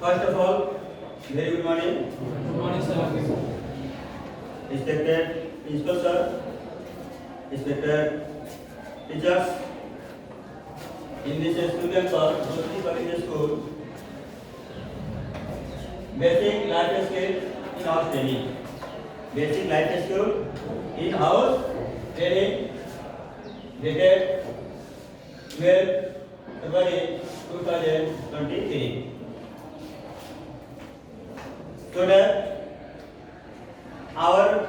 First of all, very good morning. Good morning, sir. Respected principal sir, respected teachers. In this school campus, Jyoti Public School, basic life skill in-house training. Basic life skill in-house training dated 12 February 2023. Today, our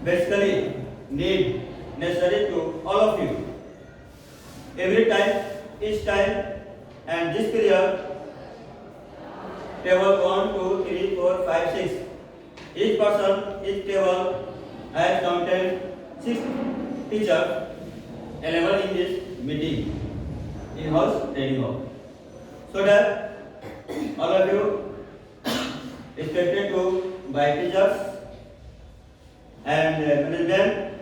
basically need necessary to all of you. Every time, each time, and this period, table 1, 2, 3, 4, 5, 6. Each person, each table has counted 6 teachers available in this meeting, in-house training hall. So that all of you expected to by teachers and management,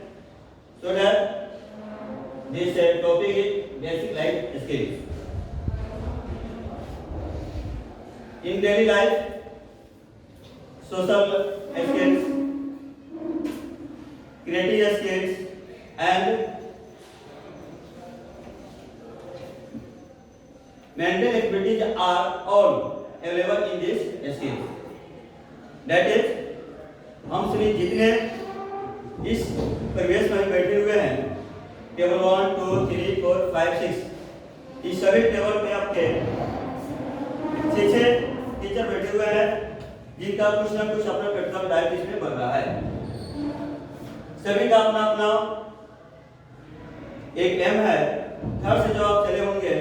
so that this topic is basic life skills. In daily life, social skills, creative skills, and mental activities are all available in this skills. That is, हम सभी जितने इस परिवेश में बैठे हुए हैं, table 1, 2, 3, 4, 5, 6, इस सभी टेबल पे आपके 6 टीचर बैठे हुए हैं, जिनका कुछ ना कुछ अपना प्रैक्टिकल टाइप इसमें बन रहा है। सभी का अपना अपना एक एम है। घर से जब आप चले होंगे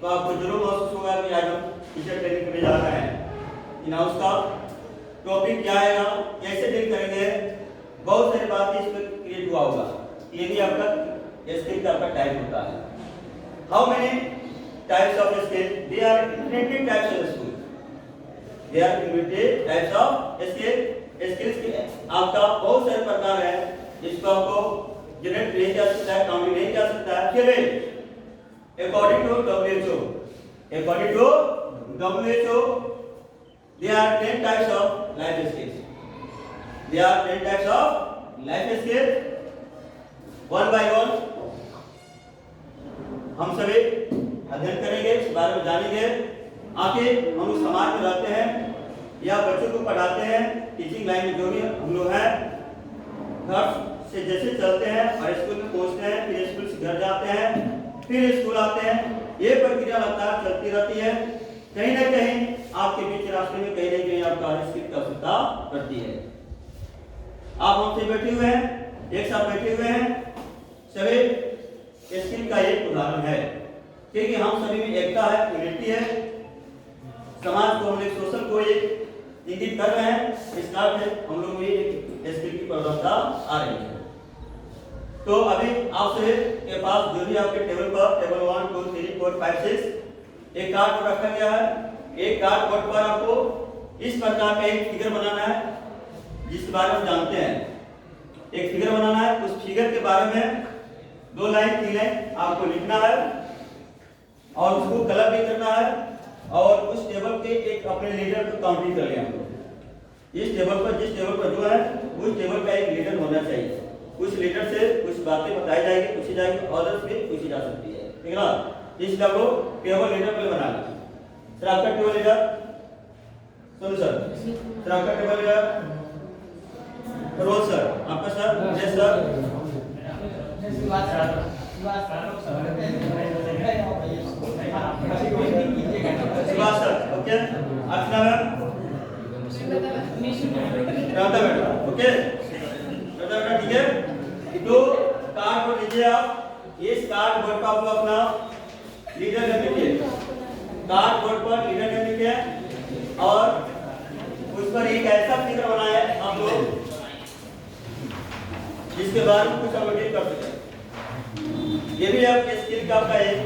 तो आपको जरूर महसूस होगा कि आज हम टीचर ट्रेनिंग करने जा रहे हैं। इन-हाउस का टॉपिक क्या आएगा, कैसे डील करेंगे, बहुत सारी बातें इसमें क्रिएट हुआ होगा। ये भी आपका स्किल का आपका टाइप होता है। How many types of skill? They are infinity types of skill. They are infinity types of skill. Skills के आपका बहुत सारे प्रकार है, जिसको आपको जनरेट नहीं किया सकता है, काउंट नहीं किया सकता है। फिर according to WHO, there are 10 types of life skills. There are 10 types of life skills. One by one हम सभी अध्ययन करेंगे, इस बारे में जानेंगे। आखिर हम लोग समाज में रहते हैं या बच्चों को पढ़ाते हैं, टीचिंग लाइन में जो भी हम लोग हैं, घर से जैसे चलते हैं और स्कूल में पहुंचते हैं, फिर स्कूल से घर जाते हैं, फिर स्कूल आते हैं, ये प्रक्रिया लगातार चलती रहती है। कहीं ना कहीं आपके बीच रास्ते में कहीं ना कहीं आपका स्किल की आवश्यकता पड़ती है। आप हमसे बैठे हुए हैं, एक साथ बैठे हुए हैं, सभी स्किल का एक उदाहरण है, क्योंकि हम सभी में एकता है, यूनिटी है। समाज को हम एक सोशल को एक इंगित कर रहे हैं, इस कारण से हम लोग में एक स्किल की प्रवृत्ति आ रही है। तो अभी आप सभी के पास जो भी आपके टेबल पर टेबल 1, 2, 3, 4, 5, 6 एक कार्ड पर रखा गया है। एक कार्ड बोर्ड पर आपको इस प्रकार का एक फिगर बनाना है, जिसके बारे में जानते हैं। एक फिगर बनाना है, उस फिगर के बारे में 2 लाइन 3 लाइन आपको लिखना है और उसको कलर भी करना है, और उस टेबल के एक अपने लीडर को काउंटिंग कर लें। इस टेबल पर जिस टेबल पर जो है उस टेबल का एक लीडर होना चाहिए। उस लीडर से कुछ बातें बताई जाएगी, पूछी जाएगी, ऑर्डर्स भी पूछी जा सकती है, ठीक है ना। इसका वो टेबल लीडर पे बना लें। सर आपका टेबल लीडर सुनो सर आपका टेबल लीडर रोल सर, आपका sir yes sir Shivas sir, okay. Archana ma'am, Radha madam, okay. Radha madam, ठीक है। तो कार्ड को लीजिए आप, इस कार्ड बोर्ड पर आपको अपना लीडर नेम लिखिए। कार्ड बोर्ड पर लीडर नेम लिखिए और उस पर एक ऐसा फिगर बनाए आप लोग जिसके बारे में कुछ अपडेट कर सकें। ये भी आपके स्किल का आपका एक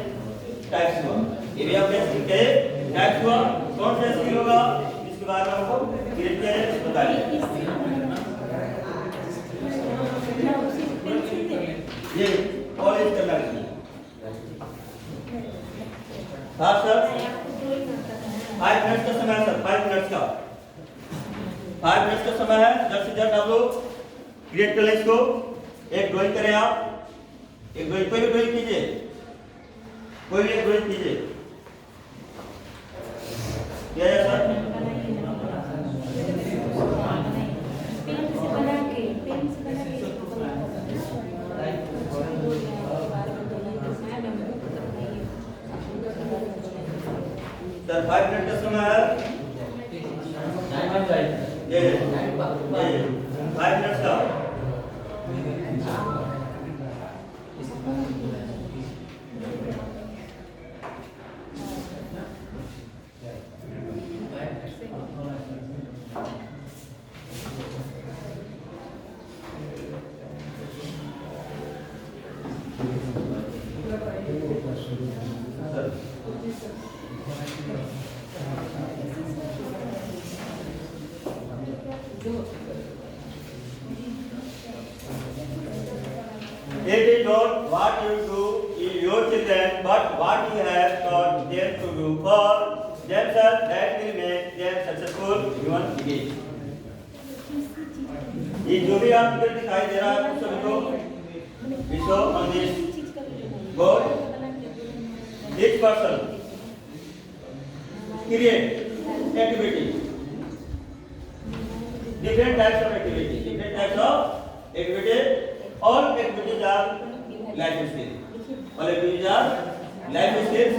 टाइप्स हुआ। ये भी आपके स्किल का एक टाइप्स हुआ। कौन सा स्किल होगा इसके बारे में आपको क्लियर किया है, बताइए। ये कॉलेज करना है। हाँ सर, 5 मिनट का समय है सर, 5 मिनट का 5 मिनट का समय है। जल्द से जल्द आप लोग क्रिएट कर लें इसको। एक ड्राइंग करें आप, एक ड्राइंग, कोई भी ड्राइंग कीजिए, कोई भी एक ड्राइंग कीजिए। क्या है सर? सर 5 मिनट का समय है। ये 5 मिनट का। It is not what you do in your children, but what you have taught them to do for themselves that will make them successful human beings. ये जो भी आपको दिखाई दे रहा है सभी को विशो on this board, each person create activity, different types of activity, different types of activity. All activities are life skills. All activities are life skills.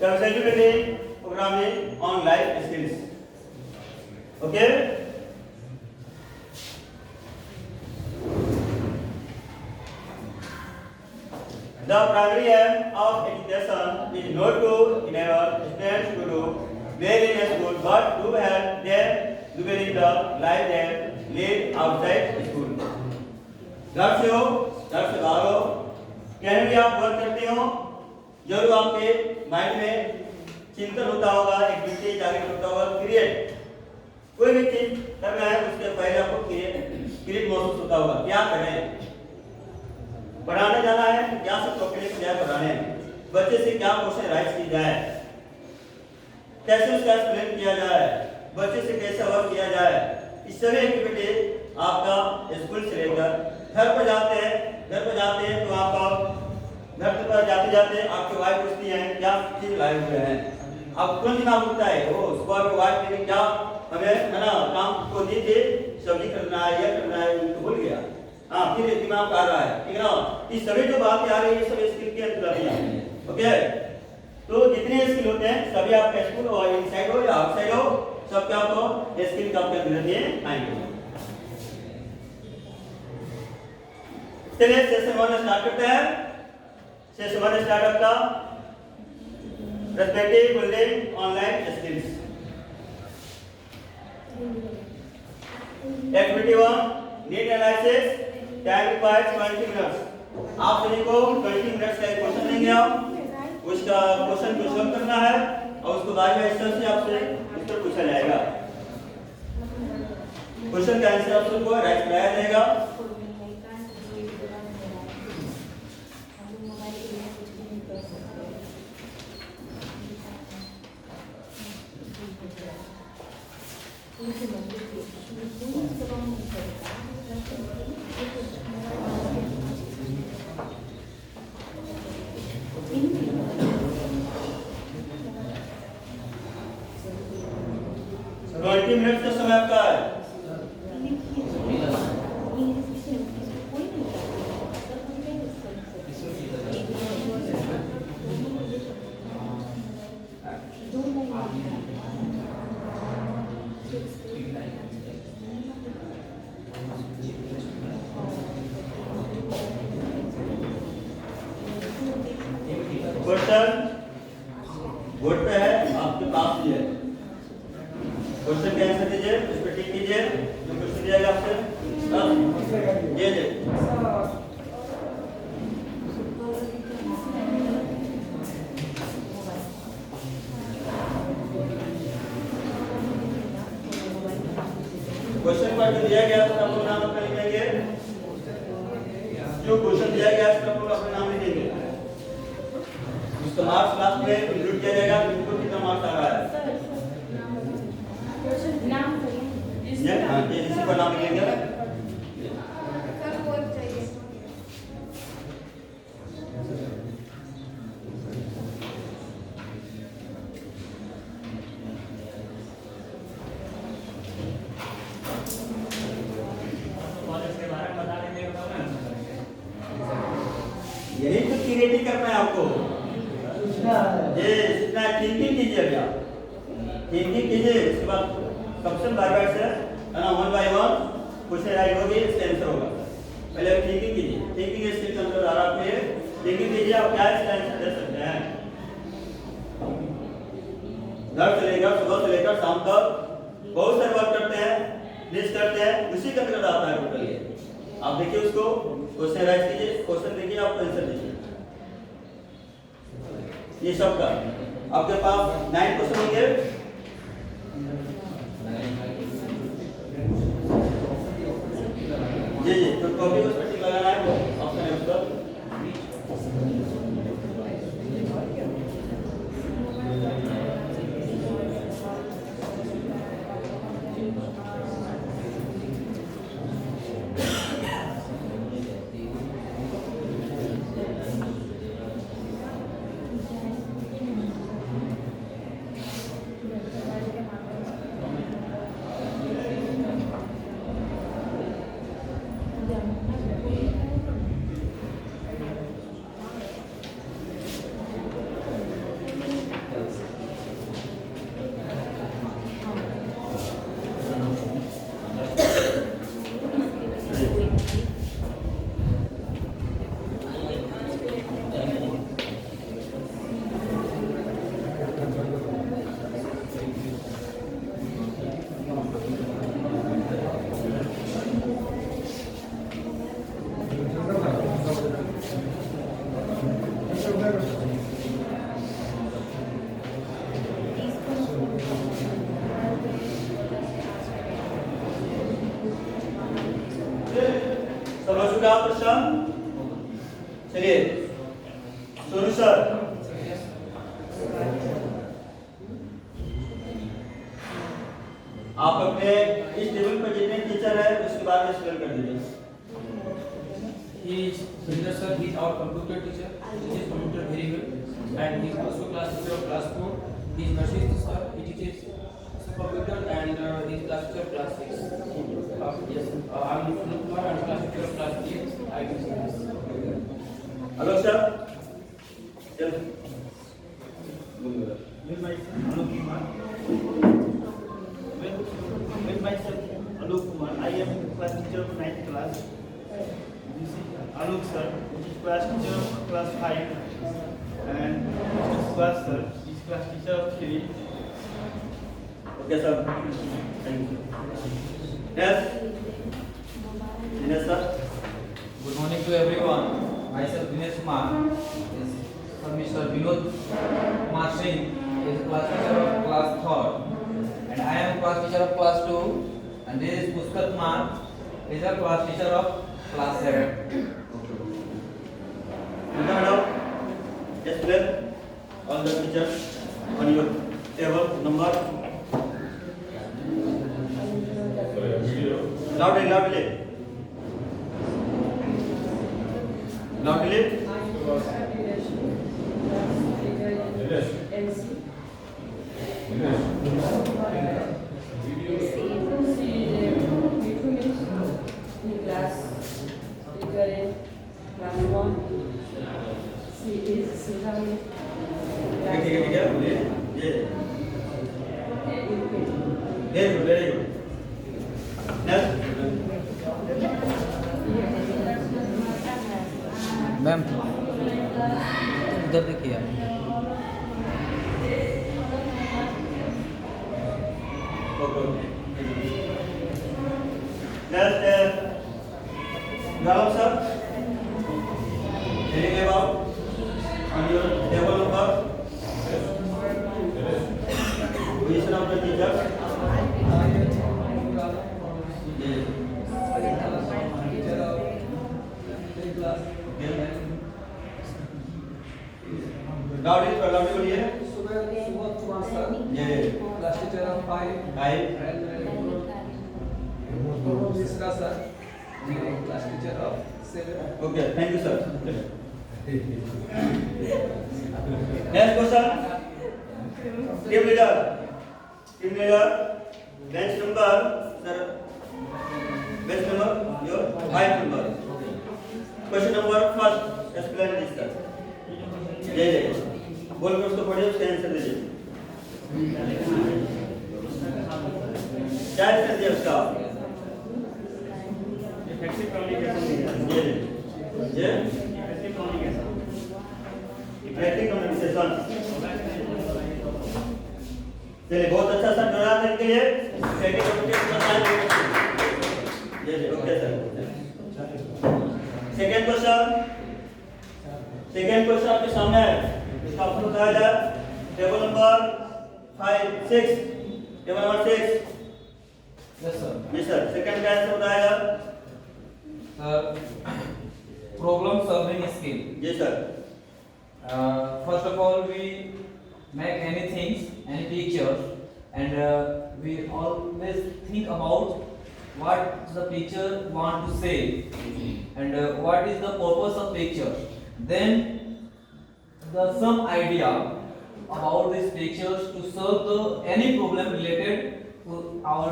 Concentrating programming on life skills. Okay. The primary aim of education is not to enable students to do well in school, but to help them living the life they live outside school. घर से हो, घर से बाहर हो, कहीं भी आप वर्क करते हो, जरूर आपके माइंड में चिंतन होता होगा, एक्टिविटी जागृत होता होगा, क्रिएट कोई भी चीज करना है उसके पहले आपको क्रिएट महसूस होता होगा। क्या करें? पढ़ाने जाना है तो क्या सब टॉपिक से जाए पढ़ाने, बच्चे से क्या क्वेश्चन राइज की जाए, कैसे उसका एक्सप्लेन किया जाए, बच्चे से कैसे वर्क किया जाए, इस सभी एक्टिविटी आपका स्कूल से लेकर घर पर जाते हैं। घर पर जाते हैं तो आप घर पर जाते जाते आपकी वाइफ पूछती है क्या चीज लाए हुए हैं, आप तुरंत दिमाग उठता है वो सुबह की वाइफ ने क्या हमें है ना काम को दी थी, सब्जी करना है, यह करना है, तो भूल गया। हाँ, फिर दिमाग आ रहा है, ठीक है ना। ये सभी जो बातें आ रही है ये सब स्किल के अंदर ही है। ओके, तो जितने स्किल होते हैं सभी आपका स्कूल और इनसाइड हो या आउटसाइड हो, सबके आपको स्किल का आपके अंदर ही आएंगे। चलिए सेशन 1 स्टार्ट करते हैं। सेशन 1 स्टार्ट आपका perspective building online skills. Activity 1 need analysis, time requires 20 minutes. आप सभी को 20 मिनट्स का एक क्वेश्चन देंगे, आप उसका क्वेश्चन को सॉल्व करना है और उसको बाद में आंसर से आपसे इस पर पूछा जाएगा। क्वेश्चन का आंसर ऑप्शन को राइट कराया जाएगा। मिनट का समय आपका है। क्वेश्चन बोर्ड पे है, आपके पास ही है। क्वेश्चन का आंसर दीजिए, इस पर टिक कीजिए, जो क्वेश्चन दिया गया आपसे ये दे। क्वेश्चन पर जो दिया गया उसका आप लोग नाम अपना लिखेंगे। जो क्वेश्चन दिया गया उसका आप लोग अपना नाम लिखेंगे। उसका मार्क्स लास्ट में इंक्लूड किया जाएगा, इनको कितना मार्क्स आ रहा है। नाम हाँ, ये इसी पर नाम लिखेंगे। यही तो क्रिएटिव करना है आपको। ये इतना थिंकिंग कीजिए अभी आप, थिंकिंग कीजिए। इसके बाद क्वेश्चन बाय बाय से है ना, one by one question right होगी, इसका आंसर होगा। पहले थिंकिंग कीजिए, थिंकिंग स्किल कंट्रोल आ रहा है आपके। थिंकिंग कीजिए आप क्या इसका आंसर दे सकते हैं। घर से लेकर सुबह से लेकर शाम तक बहुत सारे वर्क करते हैं, लिस्ट करते हैं, उसी का अंतर्गत आता है टोटल। आप देखिए उसको, क्वेश्चन राइट कीजिए, क्वेश्चन देखिए, आप आंसर दीजिए। ये सब का आपके पास 9 क्वेश्चन होंगे। जी जी, तो टॉपिक उस पर टिक लगाना है, वो ऑप्शन है उसका। समझ चुका प्रश्न? चलिए सोनू सर, आप अपने इस टेबल पर जितने टीचर है उसके बारे में एक्सप्लेन कर दीजिए। He is Sundar sir. He is our computer teacher. He teaches computer very well, and he is also class teacher of class 4. He is Rashid sir. He teaches computer and he is class teacher of class 6. Yes, I am Sunil Kumar. I am class teacher of class 8. I teach English. Hello sir, चल With myself, Alok Kumar. With myself, Alok Kumar. I am class teacher of 9th class. This is Alok sir, which is class teacher of class 5. And this is class sir, he is class teacher of 3. Okay sir, thank you. Next Dinesh sir. Good morning to everyone. Myself Dinesh Kumar. Is Mr. Vinod Kumar Singh is class teacher of class 3rd, and I am class teacher of class 2. And this is Pushkar Kumar, is a class teacher of class 7. Madam, explain all the teachers on your table number. Loudly, loudly. Loudly. ठीक है, बोलिए। ये very good, very good. Next ma'am उधर देखिए next Gaurav sir, telling about on your table number position of the teacher. Short में बोलिए। Subodh Kumar sir, ये class teacher of 5, five and Prabhu Mishra sir, class teacher of 7. Okay, thank you sir. Next question, team leader bench number sir, bench number your 5 number. Question number first, explain this sir. ये बोल के उसको पढ़िए, उसका answer दीजिए। क्या answer दिया उसका? इफेक्टिव कम्युनिकेशन दिया। ये इफेक्टिव कम्युनिकेशन। Effective communication. चलिए, बहुत अच्छा सर, धन्यवाद इनके लिए। इफेक्टिव कम्युनिकेशन ये ओके सर। सेकंड क्वेश्चन आपके सामने है, इसका आपको बताया जाए। Table number 5 6, table number 6। Yes sir. जी सर, सेकंड का आंसर बताया जाए। Sir, problem solving skill. जी सर। First of all, we make any pictures, and we always think about what the picture want to say, and what is the purpose of picture. Then some idea about these pictures to solve any problem related to our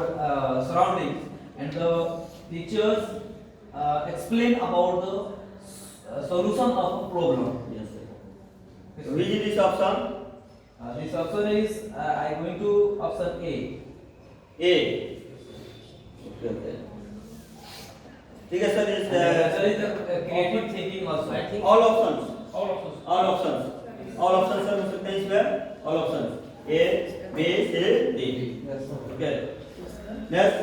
surroundings, and the pictures explain about the solution of a problem. Yes sir। Which is this option? This option is I going to option A. A। Okay okay, ठीक है sir. इस There is a creative thinking also. I think all options, All of us. All options sir हो सकते हैं इसमें। All options A B C D. yes, sir. Okay, next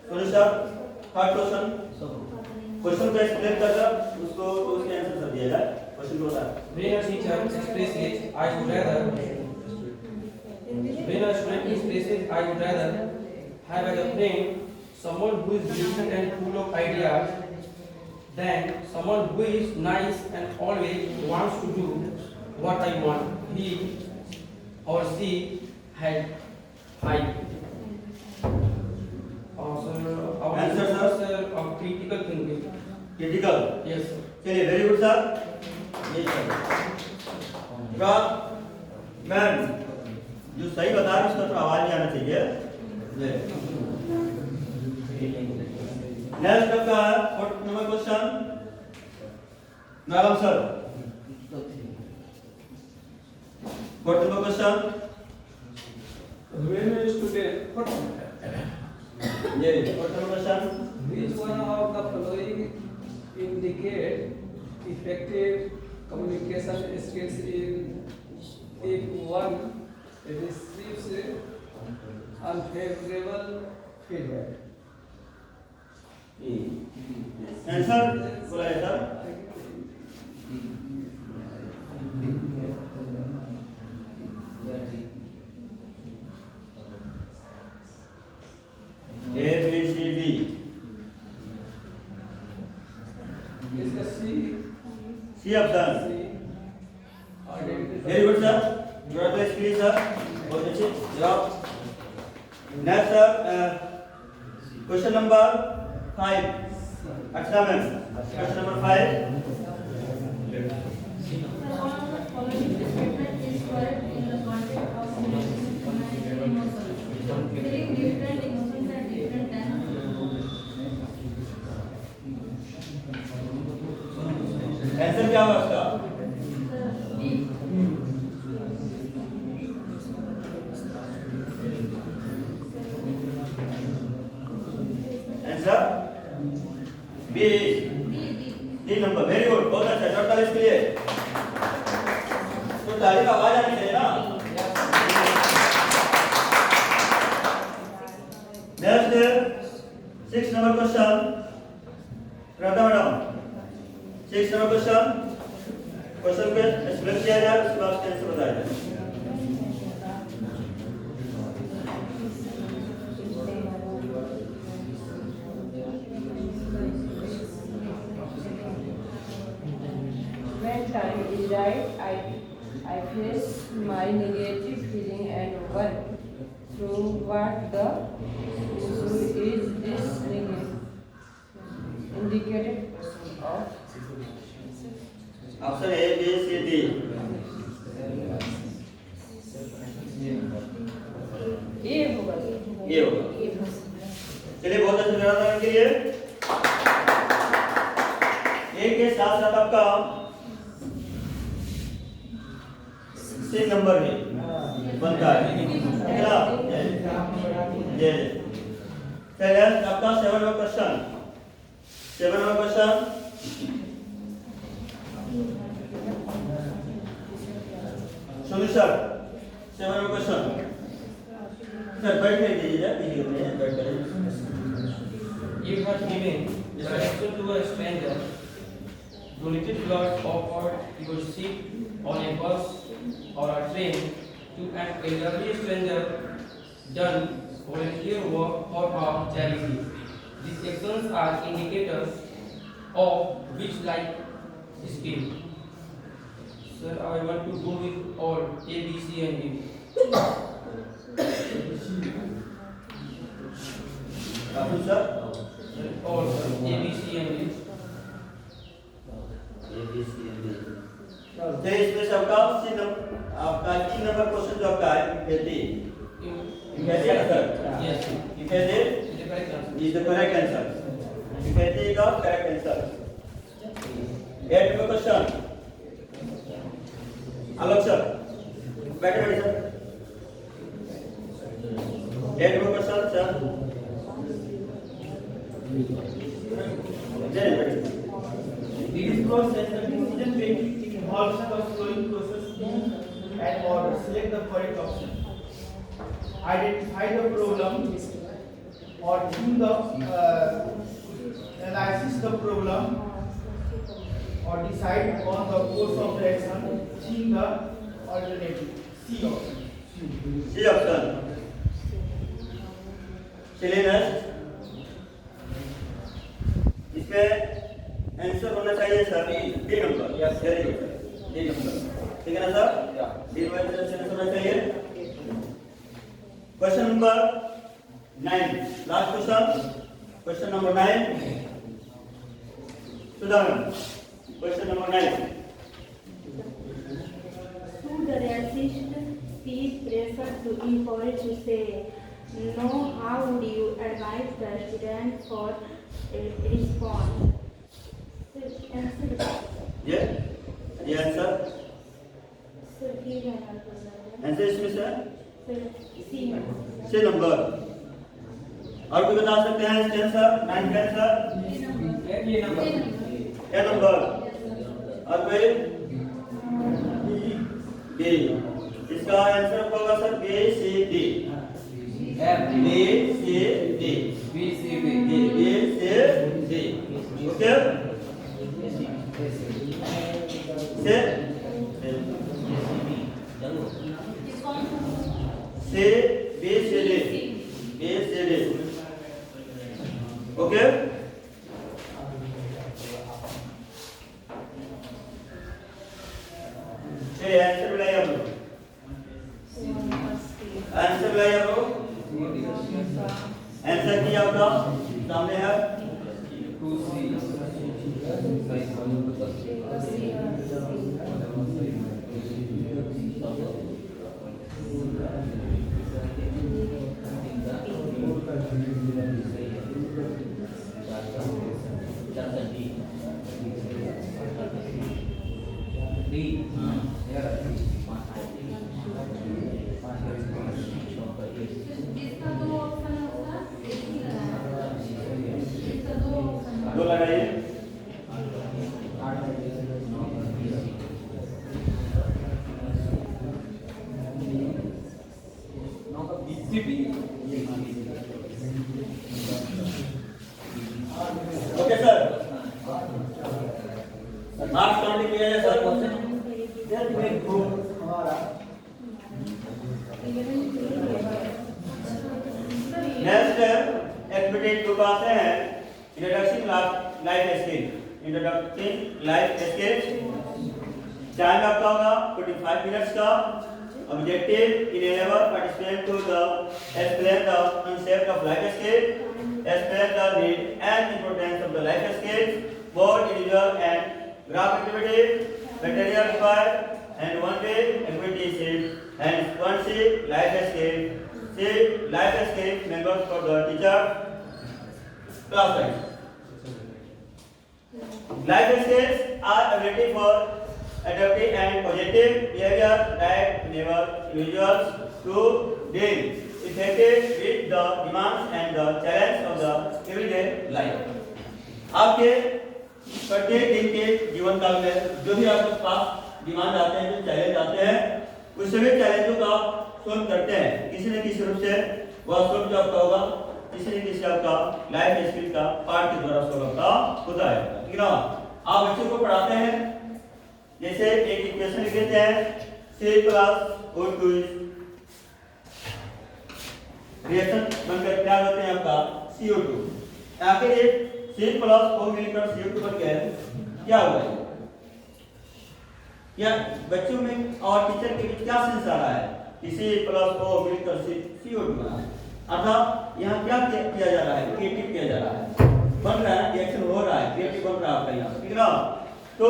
Soni sir, third question. Question को explain करके उसको उसके answer sir दिया जाए। क्वेश्चन को बता। When a teacher expresses, I would rather. When a student expresses, I would rather have as a friend someone who is brilliant and full of ideas than someone who is nice and always wants to do what I want. He or she had high. Our Answer, sir? sir, of critical thinking. Critical. Yes, sir. चलिए, very good sir. ये sir का ma'am जो सही बता रहे उसका तो आवाज नहीं आना चाहिए। नेक्स्ट आपका fourth number question, Nagama sir. Fourth number question, When a student, ये fourth number question. which one of the following indicate effective communication skills if one receives unfavorable feedback? Answer बोला है sir. A B C D. इसका C, C option. C, very good sir, जवाब दे please sir, बहुत अच्छे जवाब। Next sir, question number 5। अच्छा ma'am, question number 5। Answer क्या होगा उसका? Answer B, D number. Very good, बहुत अच्छा। टोटल इसके लिए तो ताली का आवाज आनी चाहिए ना। Next 6 number question, Radha madam. 6 number question, question को एक्सप्लेन किया जाए, उसके बाद उसका आंसर बताया जाए। When time is right, I face my negative feeling and work through what the issue is. This indicated of option A B C D ये होगा ये होगा। चलिए बहुत अच्छे निराकरण के लिए एक के साथ साथ आपका सी नंबर भी बनता है अगला ये चलिए आपका 7वां क्वेश्चन सुनिए सर 7वां क्वेश्चन सर बैठ के दीजिए किसी को नहीं बैठ कर You have given direction to a stranger. Donated blood offered your seat on a bus or a train to an elderly stranger. Done volunteer work for a charity. These actions are indicators of which life skill. Sir, I want to go with all A, B, C, and D. Rahul sir All sir, A, B, C, and D. तो इसमें से आपका सी number आपका 3 number question जो आपका है खेती खेती आंसर Yes, sir. खेती Is the correct answer. is the correct answer खेती का correct answer 8 नंबर क्वेश्चन आलोक सर बैठे बैठे सर 8 नंबर क्वेश्चन सर जय बैठे This process, the decision making involves the following process and order. Select the correct option. Identify the problem or think the analysis the problem or decide on the course of the action. Think the alternative. C option. C option चलिए next इसमें answer होना चाहिए sir D number yes very good D number ठीक है ना sir D number answer होना चाहिए question number 9 last question number 9 सुधारण question number 9 Should the racist feel pressure to employee to say no? How would you advise the student for a response? Answer. ये answer Sir, give an answer इसमें से answer. C. सी number और कोई बता सकते हैं इसके आंसर 9 का आंसर ये नंबर ए नंबर और कोई डी इसका आंसर होगा sir B C D F B C D B C B B C D okay से से बी सी डी ओके ये आंसर मिलाइए आप लोग आंसर मिलाइए आप लोग आंसर की आपका सामने है 2C दो लगाइए ओके सर मार्क्स काउंटिंग किया जाए सर नेक्स्ट एक्टिविटी जो आते हैं इंट्रोडक्शन लाइफ स्किल टाइम आपका होगा 45 मिनट्स का। Objective enable participant to the explain the concept of life skills, explain the need and importance of the life skills, both individual and group activities, material required, and one-way activities, and sponsorship life skills. See life skills members for the teacher class wise. Life skills are ability for adaptive and positive behavior that enable individuals to deal effectively with the demands and the challenge of the everyday life. आपके प्रत्येक दिन के जीवन काल में जो भी आपके पास डिमांड आते हैं, जो चैलेंज आते हैं, उस सभी चैलेंजों का सोल्व करते हैं किसी न किसी रूप से। वह सोल्व जो आपका होगा किसी न किसी आपका लाइफ स्किल का पार्ट के द्वारा सोल्व होता है। ठीक है ना? आप बच्चों को पढ़ाते हैं, जैसे एक इक्वेशन लिख देते हैं C प्लस O2 रिएक्शन बनकर क्या होते हैं आपका CO2। आखिर ये C प्लस O मिलकर CO2 बन गया है, क्या हुआ है? या बच्चों में और टीचर के बीच क्या सेंस आ रहा है कि C प्लस O मिलकर CO2 बना। अर्थात यहाँ क्या किया जा रहा है? क्रिएटिव किया जा रहा है, बन रहा है, रिएक्शन हो रहा है, क्रिएटिव बन रहा है आपका यहाँ। ठीक है ना? तो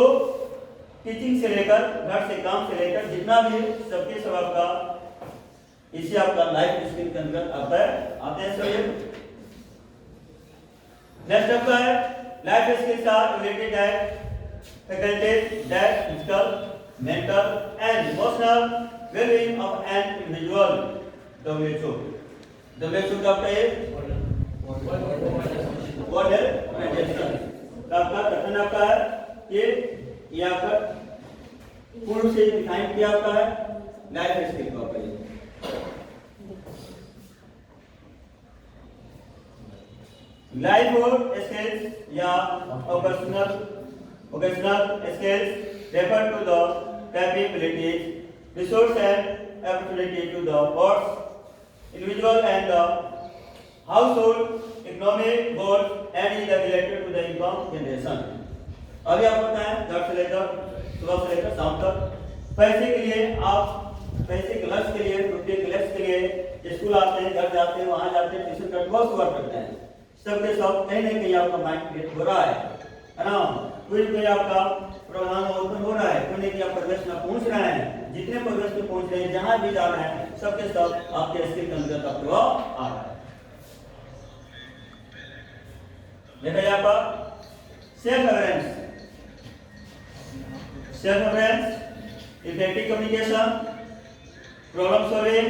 टीचिंग से लेकर घर से काम से लेकर जितना भी सबके सब आपका इसी आपका लाइफ स्किल के अंतर्गत आते हैं सभी। नेक्स्ट आपका है life skills are related at faculties that physical, mental and emotional wellbeing of an individual. WHO का आपका ये वर्ल्ड हेल्थ ऑर्गेनाइजेशन का आपका कथन आपका है ये आपका पूर्ण से डिफाइन किया आपका है लाइफ स्किल को आपका ये। लाइवहुड स्किल्स या occupational skills refer to the capabilities, resource and opportunity to the board's individual and the household economic goals and is related to the income generation। अभी आप बताएं घर से लेकर सुबह से लेकर शाम तक पैसे के लिए आप पैसे के लक्ष्य के लिए रुपये के लक्ष्य के लिए स्कूल आते हैं, घर जाते हैं, वहाँ जाते हैं, ट्यूशन करते बहुत वर्क करते हैं। सबके सब कहीं ना कहीं आपका माइंड क्रिएट हो रहा है ना? कोई आपका प्रोग्राम ओपन हो रहा है, कोई नहीं आप प्रोग्रेस में पहुंच रहे हैं, जितने प्रोग्रेस में पहुंच रहे हैं, जहां भी जा रहे हैं, सबके सब आपके स्किल के अंदर आपको आ रहा है। देखा जाए आपका self awareness, effective communication, problem solving,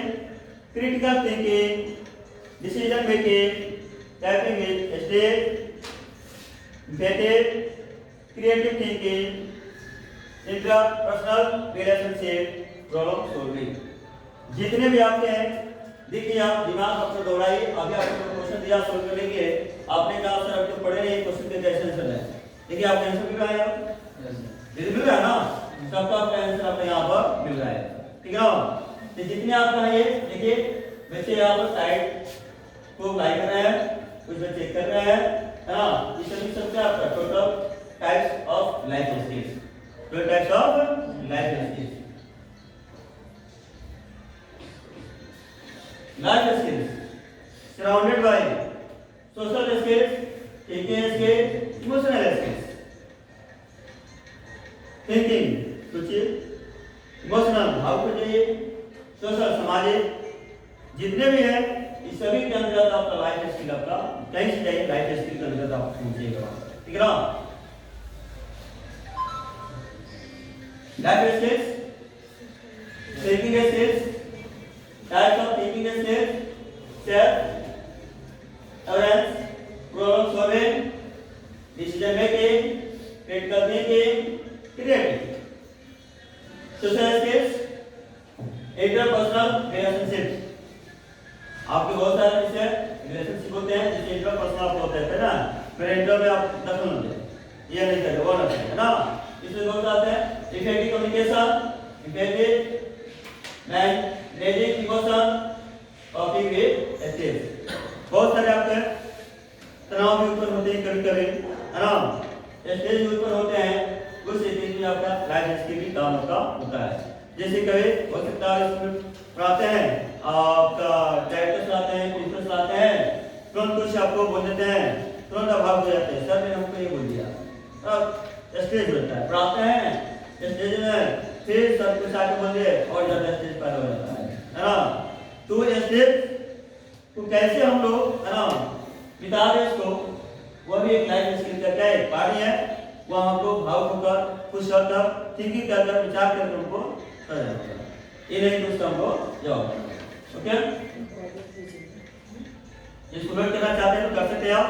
critical thinking, decision making, typing with stage, effective creative thinking, interpersonal relationship, problem solving. जितने भी आपके हैं देखिए, आप दिमाग अपना दौड़ाइए। अभी आपको क्वेश्चन दिया सॉल्व करेंगे, आपने कहा सर अब तो पढ़े नहीं क्वेश्चन के कैसे आंसर है। देखिए आपका आंसर मिल रहा है, मिल रहा है ना? सबका आपका आंसर आपको यहाँ पर मिल रहा है। ठीक है ना? तो जितने आपका है ये देखिए बच्चे यहाँ पर साइड को अप्लाई कर रहे हैं, कुछ बच्चे कर रहे हैं, है ना? ये सभी सबसे आपका total types of life skills, total types of life skills. Life skills surrounded by social skills, thinking skills, emotional skills. Thinking सोचिए, इमोशनल भाव को चाहिए, सोशल सामाजिक जितने भी है इस सभी के अंदर आपका लाइफ स्किल आपका कहीं से चाहिए, लाइफ स्किल के अंदर आप पहुंचेगा। ठीक है ना? Life skills, thinking skills, types of thinking skills, self awareness, problem solving, decision making, critical thinking, creative. Social skills, interpersonal relationships. आपके बहुत सारे विषय रिलेशनशिप होते हैं, जैसे इंटरपर्सनल होते हैं ना, फिर इंटर में आप दखल होते हैं, ये नहीं करते वो नहीं है ना? इसमें बहुत आते हैं effective communication, effective managing emotion, कॉपिंग with skills. बहुत सारे आपके तनाव भी उत्पन्न होते हैं कभी कभी, है ना? स्ट्रेस भी उत्पन्न होते हैं, उस स्थिति में आपका लाइफ स्किल भी काम आपका होता है। जैसे कभी हो सकता है इसमें पढ़ाते हैं, आपका डायरेक्टर चलाते हैं, प्रिंसिपल चलाते हैं, तुरंत कुछ आपको बोल देते हैं, तुरंत आप भाग हो जाते हैं, सर ने हमको ये बोल दिया। अब स्टेज होता है, पढ़ाते हैं स्टेज में, फिर सर कुछ आके बोल दिए और ज़्यादा स्टेज पर हो जाता है ना। तो ये स्टेज तो कैसे हम लोग है ना बिता रहे इसको, वह भी एक लाइफ स्किल का क्या एक पार्ट है। वह हमको भावुक होकर, खुश होकर, थिंकिंग कर विचार कर हमको कर जाता है। ये नहीं तो उसका हमको जवाब ओके। इसको नोट करना चाहते हैं तो कर सकते हैं आप,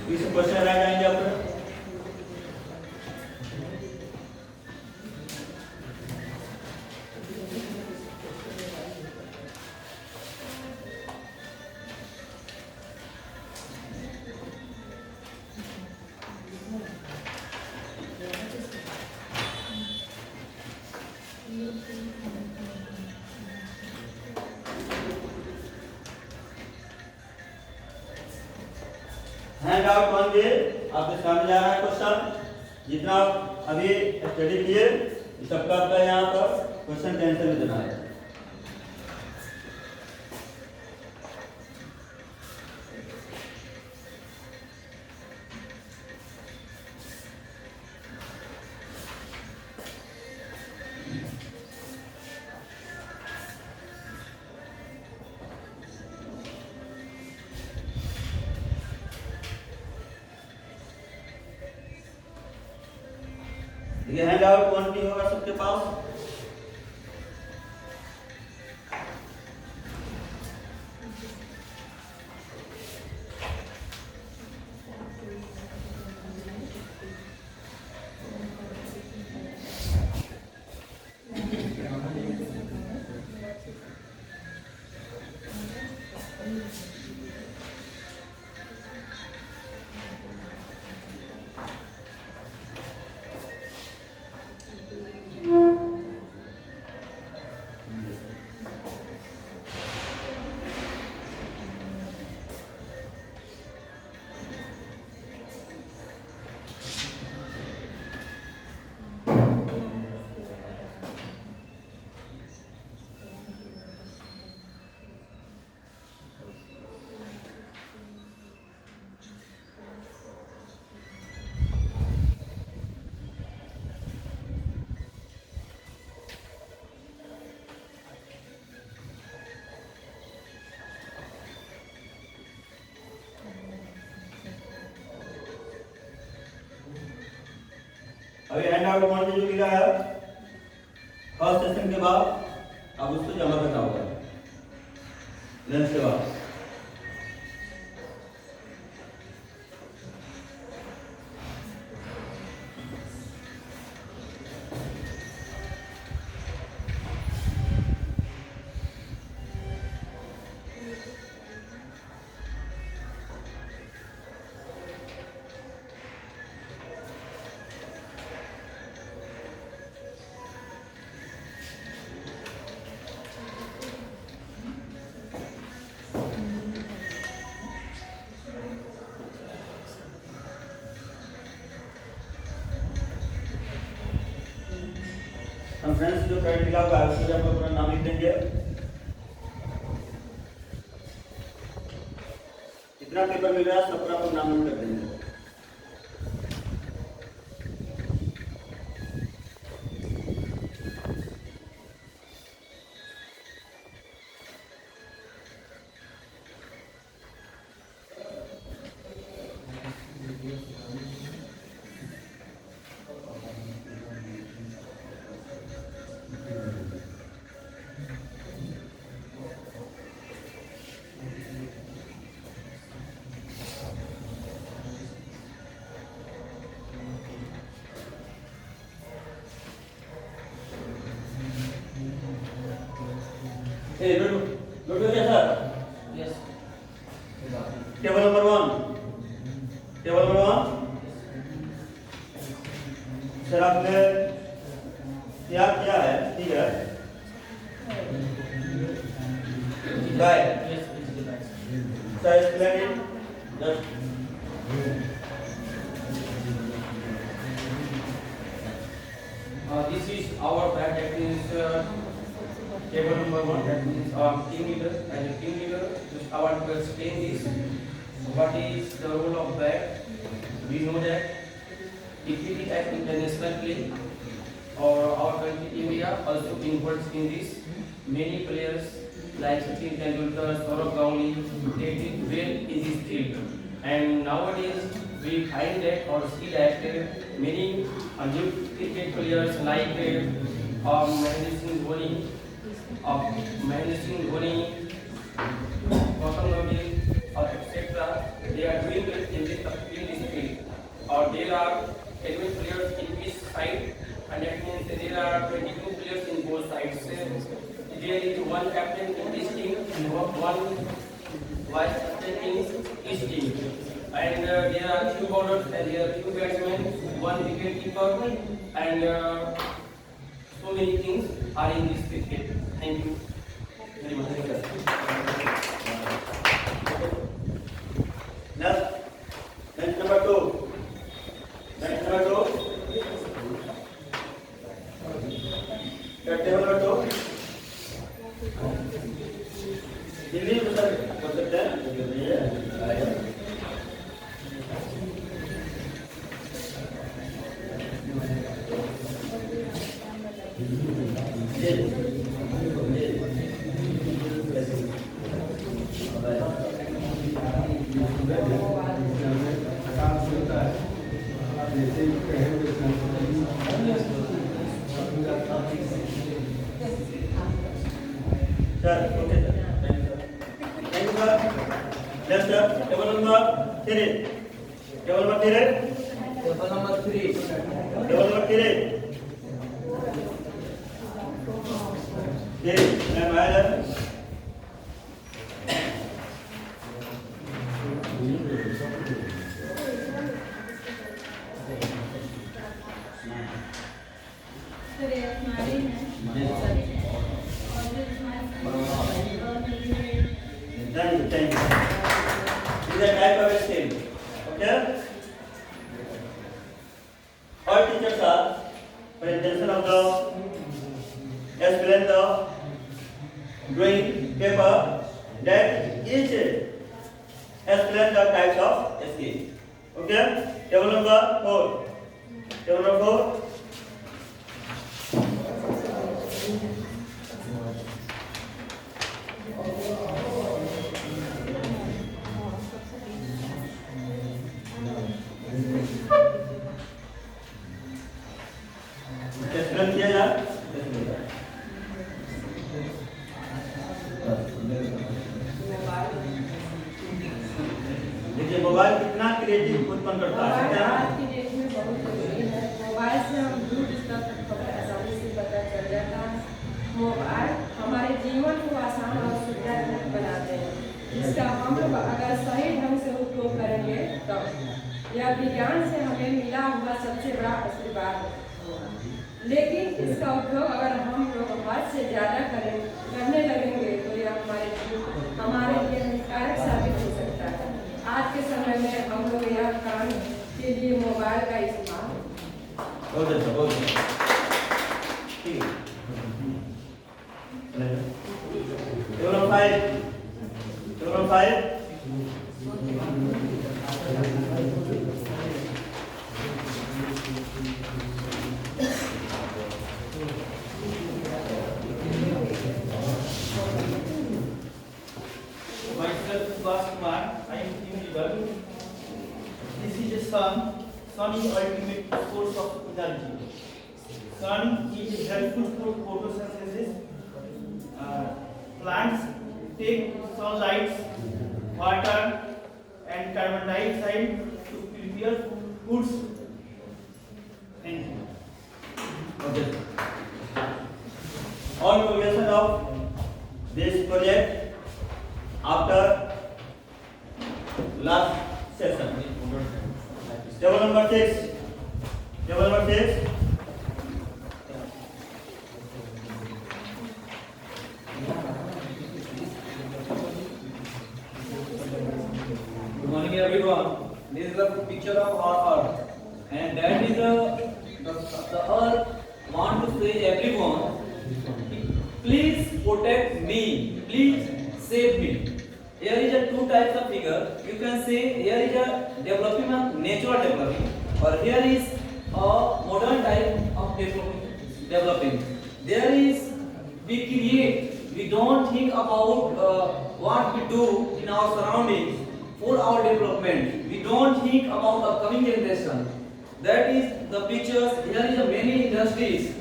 इस क्वेश्चन रह जाएंगे आपको। हैंड आउट वन डे आपके सामने जा रहा है क्वेश्चन। जितना आप अभी स्टडी किए सबका आपका यहाँ पर क्वेश्चन आंसर में देना है। ये हैंड आउट क्वांटिटी होगा सबके पास। अभी हैंड आउट क्वांटिटी जो मिला है फर्स्ट सेशन के बाद अब उसको जमा करना होगा लंच के बाद। हम फ्रेंड्स जो क्रेडिट मिला होगा उसमें हम अपना नाम लिख देंगे। कितना पेपर मिल रहा है सब पर आप नाम नोट कर देंगे। Hey, note हो गया sir? Yes. Table number 1, table number 1 sir आपने क्या किया है, ठीक है? Right. Yes, it is right. So explain it. Just This is our batch, that is table number 1, that means team leader. As a team leader, just I want to explain this. What is the role of batch? We know that if it is at international play, or our country India also involved in this. Many players like Sachin Tendulkar, Saurav Ganguly, they did well in this field. And nowadays we find that or see that many new cricket players like Mahendra Singh Dhoni, Gautam Gambhir, etc. They are doing well in this field. Or there are 11 players in each side, and that means there are 22 players in both sides. There is one captain in each team and one vice captain in each team. And there are 2 bowlers and there are 2 batsmen, 1 wicket keeper, and so many things are in this cricket. Thank you very much. Next, bench number 2. Bench number 2. Table number 2. Hindi में sir कर सकते हैं। Sir, okay sir. Thank you sir. Next sir, table number 3. Table number 3. Table number 3. Table number 3. Yes, I'm Alan. Today is my dinner. Thank you. This is a type of a skill. Okay? All teachers are, for intention of the explain the drawing paper that each explain the types of skill. Okay? Table number 4. Table number 4. Explain किया जाए। देखिए mobile कितना creative उत्पन्न करता है। Mobile आज की date में बहुत जरूरी है। मोबाइल से हम दूर स्तर तक खबर आसानी से पता चल जाता है। मोबाइल हमारे जीवन को आसान और सुविधाजनक बनाते हैं, जिसका हम लोग अगर सही ढंग से उपयोग करेंगे तो यह विज्ञान से हमें मिला हुआ सबसे बड़ा आशीर्वाद है। लेकिन इसका उपयोग अगर हम लोग हद से ज़्यादा करने लगेंगे तो यह हमारे लिए हानिकारक साबित हो सकता है। आज के समय में हम लोग यह काम के लिए मोबाइल का इस्तेमाल बहुत अच्छा ठीक है। Table 5. Table 5. Myself, Subhash Kumar, I am team leader. This is a sun. Sun is ultimate source of energy. Sun is helpful for photosynthesis. Plants take sunlight, water, and carbon dioxide to prepare foods. Thank you. Okay. On progression of this project after last session. Table number 6. Table number 6. Good morning everyone. This is a picture of our earth, and that is the earth want to say everyone, please protect me, please save me. Here is a two types of figure. You can say here is a developing and natural developing, or here is a modern type of developing. There is we create, we don't think about what we do in our surroundings for our development. We don't think about the coming generation. That is the pictures. Here is a many industries.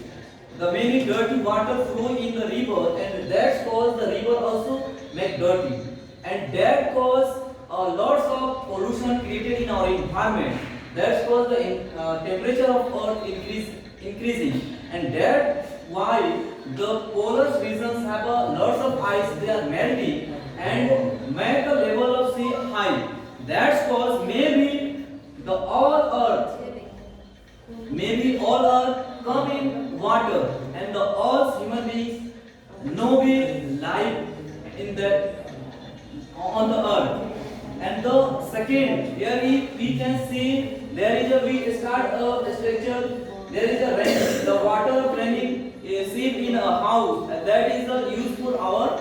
The many dirty water flow in the river, and that cause the river also make dirty, and that cause lots of pollution created in our environment. That's cause the temperature of earth increasing, and that why the polar regions have a lots of ice. They are melting and make the level of sea high. That's cause maybe all earth come in water, and the all human beings no be life in that on the earth. And the second, here we can see there is a we start a structure. There is a rain, the water raining seep in a house, and that is the use for our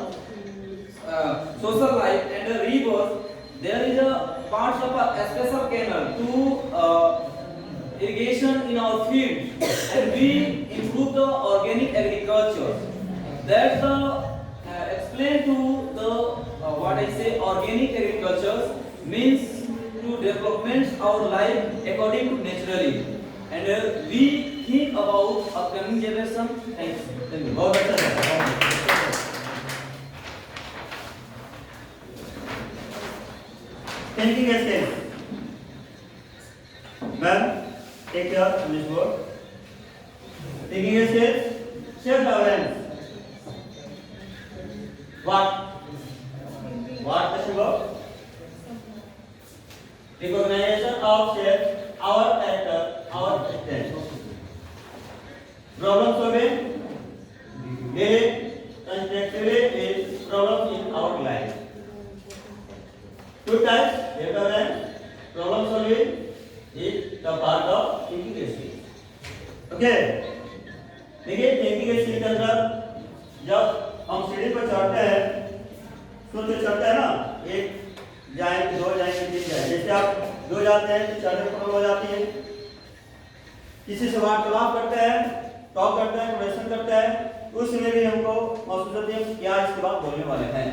social life. And the rivers, there is a parts of a special canal to irrigation in our field, and we improve the organic agriculture. That's the explain to the what I say organic agriculture means to development our life according to naturally, and we think about a coming generation. Thank you. बहुत अच्छा था। Thinking skills. Ma'am, take care on this board. Thinking skills, self-awareness. What does it work? Recognition of self, our character, our strength. Problem solving, very constructively is problems in our life. Two types, self-awareness, problem solving is the part of thinking skills. Okay, देखिए thinking skills के अंदर जब हम सीढ़ी पर चढ़ते हैं, तो चढ़ते हैं ना, एक जाएंगे, दो जाएंगे, तीन जाएंगे। जैसे आप दो जाते हैं तो चढ़ने पर हो जाती है। किसी से वार्तालाप करते हैं, टॉक करते हैं, कन्वर्सेशन करते हैं, उसमें भी हमको महसूस होती है क्या इसके बाद बोलने वाले हैं।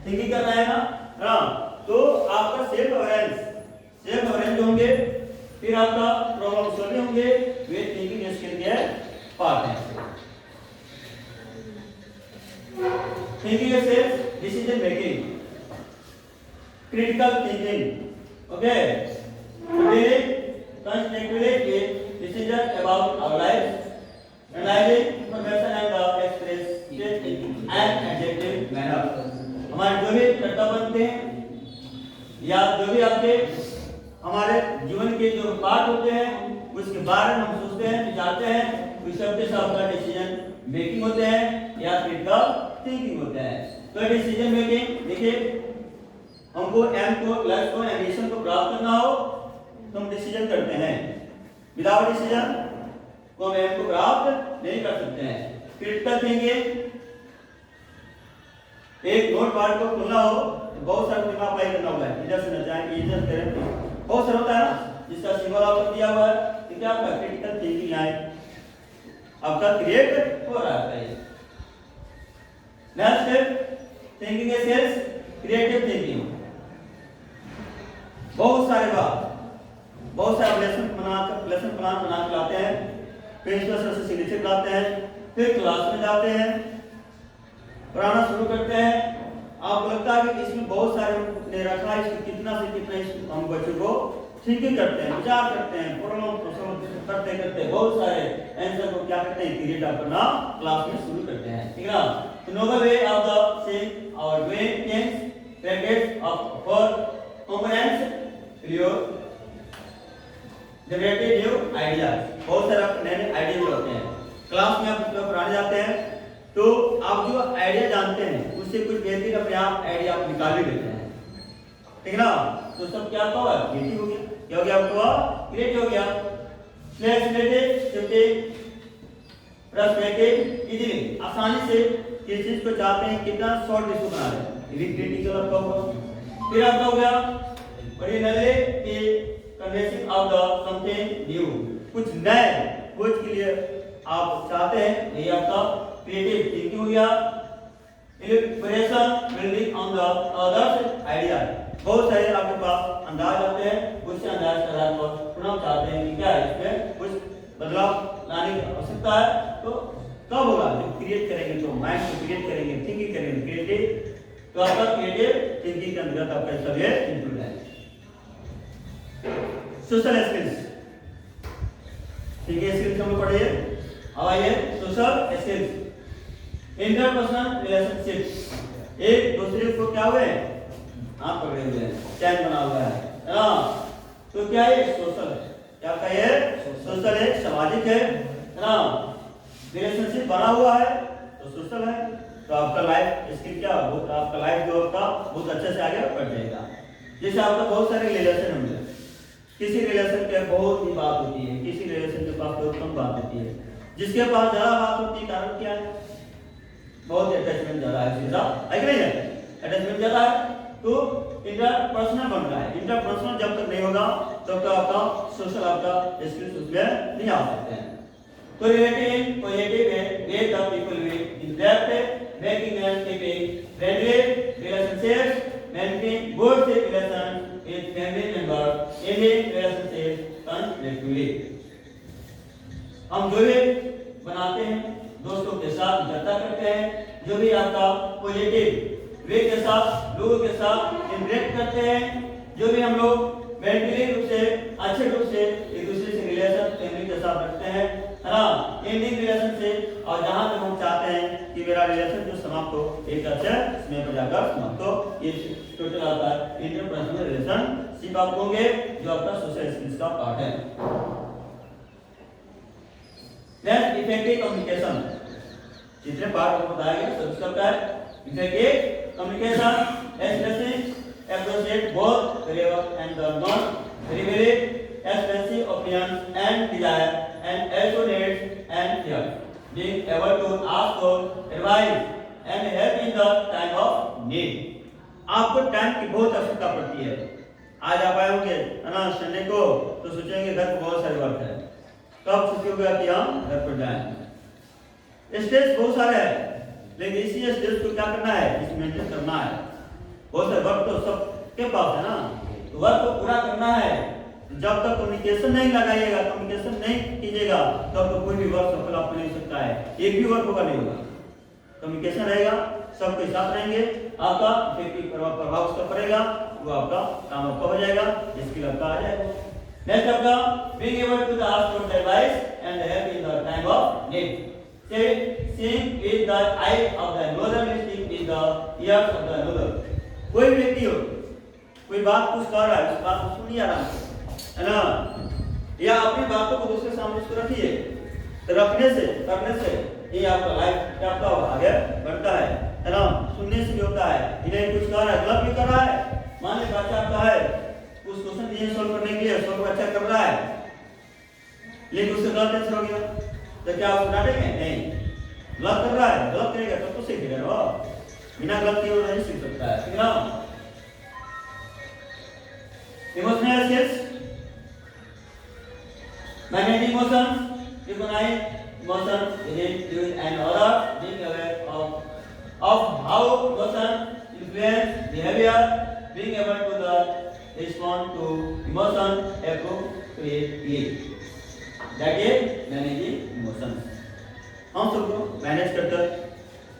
थिंकिंग कर रहे हैं ना, हाँ, तो आपका सेल्फ अवेयरनेस होंगे, फिर आपका प्रॉब्लम सॉल्विंग होंगे, वे थिंकिंग स्किल के पार्ट हैं। Thinking is decision making, critical thinking. Okay, we constructively take decision about our life, analyzing information and the express in an adjective manner. हमारे जो भी कर्तव्य बनते हैं या जो भी आपके हमारे जीवन के जो पार्ट होते हैं, उसके बारे में हम सोचते हैं, विचारते हैं, उस सब के साथ का डिसीजन मेकिंग होते हैं या क्रिटिकल थिंकिंग होता है। तो डिसीजन मेकिंग देखिए, हमको एम को लक्ष्य को एम्बिशन को प्राप्त करना हो तो हम डिसीजन करते हैं। विदाउट डिसीजन को हम एम को प्राप्त नहीं कर सकते हैं। क्रिटिकल थिंकिंग, एक नोट पैड को खोलना हो तो बहुत सारा दिमाग अप्लाई करना होगा, इधर से न जाए, इधर करें, बहुत सारा होता है ना, जिसका सिंबल आपको दिया हुआ है, तो क्या आपका क्रिटिकल थिंकिंग है, आपका क्रिएट हो रहा है। Next step, thinking skills, creative thinking. बहुत सारे लेसन प्लान बना के लाते हैं, प्रिंसिपल सर से सिग्नेचर लाते हैं, फिर क्लास में जाते हैं, पढ़ाना शुरू करते हैं। आपको लगता है कि इसमें बहुत सारे ने रखा है, इसमें कितना से कितना हम बच्चों को थिंकिंग करते हैं, विचार करते हैं, प्रॉब्लम को करते बहुत सारे आंसर को क्या करते हैं, क्रिएट करना क्लास में शुरू करते हैं। ठीक है ना? तो novel way of the saying और doing things package of four components clear generated new ideas. बहुत सारे नए आइडिया होते हैं। क्लास में आप जब पढ़ाने जाते हैं तो आप जो आइडिया जानते हैं उससे कुछ बेहतरीन अपने आप आइडिया आप निकाल ही लेते हैं। ठीक है ना? तो सब क्या होगा, क्रिएटिव हो गया। क्या हो गया आपका, क्रिएटिव हो गया। नेक्स्ट लेते पर्सपेक्टिव इजीली, आसानी से किसी चीज को चाहते हैं कितना शॉर्ट इसको बना रहे हैं, ये भी क्रिटिकल आपका होगा। फिर आपका हो गया ओरिजिनली की convention of the something new, कुछ नए खोज के लिए आप चाहते हैं, ये आपका क्रिएटिव थिंकिंग हो गया। Illustration building on the others idea, बहुत सारे आपके पास अंदाज आते हैं, उससे अंदाज के आधार पर पुनः चाहते हैं कि क्या है इसमें कुछ बदलाव लाने की आवश्यकता है, तो कब होगा जब क्रिएट करेंगे, तो माइंड को क्रिएट करेंगे, थिंकिंग करेंगे, क्रिएटिव, तो आपका क्रिएटिव थिंकिंग के अंतर्गत आपका सब ये इंक्लूड है। सोशल स्किल्स, ठीक है, स्किल्स हम पढ़िए। अब आइए सोशल स्किल्स, इंटरपर्सनल रिलेशनशिप, एक दूसरे को क्या हुए आप पकड़े हुए हैं, चैन बना हुआ है ना, तो क्या ये सोशल है, क्या का ये सोशल है, सामाजिक है ना, रिलेशनशिप बना हुआ है तो सोशल है, तो आपका लाइफ स्किल क्या हो, आपका लाइफ जो आपका बहुत अच्छे से आगे बढ़ जाएगा। जैसे आपका बहुत सारे रिलेशन होंगे, किसी रिलेशन के बहुत ही बात होती है, किसी रिलेशन के पास बहुत कम बात होती है, जिसके पास ज्यादा बात होती है कारण क्या है, बहुत अटैचमेंट ज्यादा है, सीधा है कि नहीं है, अटैचमेंट ज्यादा है तो इंटरपर्सनल बन रहा है। इंटरपर्सनल जब तक नहीं होगा तब तक आपका सोशल आपका स्किल्स उसमें नहीं आ सकते हैं। तो रिलेटिव पॉजिटिव है way the people with interact making and keeping friendly relationships, maintaining good relation with family members, ending relationship constructively. हम जो भी बनाते हैं दोस्तों के साथ चर्चा करते हैं, जो भी आपका पॉजिटिव वे के साथ लोगों के साथ इंटरेक्ट करते हैं, जो भी हम लोग मेंटली रूप से अच्छे रूप से एक दूसरे से रिलेशन फैमिली के साथ रखते हैं, है ना, एंडिंग रिलेशन से, और जहां तक हम चाहते हैं कि मेरा रिलेशन जो समाप्त हो एक अच्छे समय पर जाकर समाप्त हो, ये टोटल आपका इंटरपर्सनल रिलेशनशिप आप होंगे जो आपका सोशल स्किल्स का पार्ट है। नेक्स्ट इफेक्टिव कम्युनिकेशन, जितने पार्ट आपको बताया गया सब इसका क्या है, effective communication, expressing appreciate both variable and the non-variable, expressing opinions and desire, and also needs and fear, being able to ask for advice and help in the time of need। आपको time की बहुत आवश्यकता पड़ती है। आज आप आए होंगे है ना संडे को, तो सोचेंगे घर पर बहुत सारे वर्क है, कब छुट्टी होगा कि हम घर पर जाएं। स्ट्रेस बहुत सारे है, लेकिन इसी स्टेज को क्या करना है, इस मेंटेन करना है। बहुत सारे वर्क तो सबके पास है ना, तो वर्क को पूरा करना है। जब तक कम्युनिकेशन नहीं लगाइएगा, कम्युनिकेशन नहीं कीजिएगा, तब तो कोई भी वर्क सफल आपको नहीं सकता है, एक भी वर्क होगा नहीं होगा। कम्युनिकेशन रहेगा, सबके साथ रहेंगे, आपका इफेक्टिव प्रभाव उसका पड़ेगा, वो आपका काम आपका हो जाएगा, स्किल आपका आ जाएगा। नेक्स्ट आपका being able to ask for advice and help in the time of need, seeing with the eye of the another, listening with the ears of the another। कोई भी व्यक्ति हो, कोई बात कुछ कर रहा है, उस बात को सुनिए आराम से, है ना, या अपनी बातों को दूसरे सामने उसको रखिए, तो रखने से करने से ये आपका लाइफ क्या आपका आगे बढ़ता है ना। सुनने से भी होता है, इन्हें कुछ कर रहा है, गलत भी कर रहा है, मान लीजिए बच्चा आपका है उस क्वेश्चन ये सॉल्व करने के लिए सॉल्व अच्छा कर रहा है, लेकिन उससे गलत आंसर हो गया, तो क्या आप डांटेंगे? नहीं, गलत कर रहा है, गलत करेगा तब तो सीखेगा ना, बिना गलत किए नहीं सीख सकता है, ठीक है ना। Emotional skills, managing emotions, recognize emotion within you and others, being aware of how emotion influence behavior, being able to respond to emotion appropriately, that is managing emotions। हम सबको मैनेज करते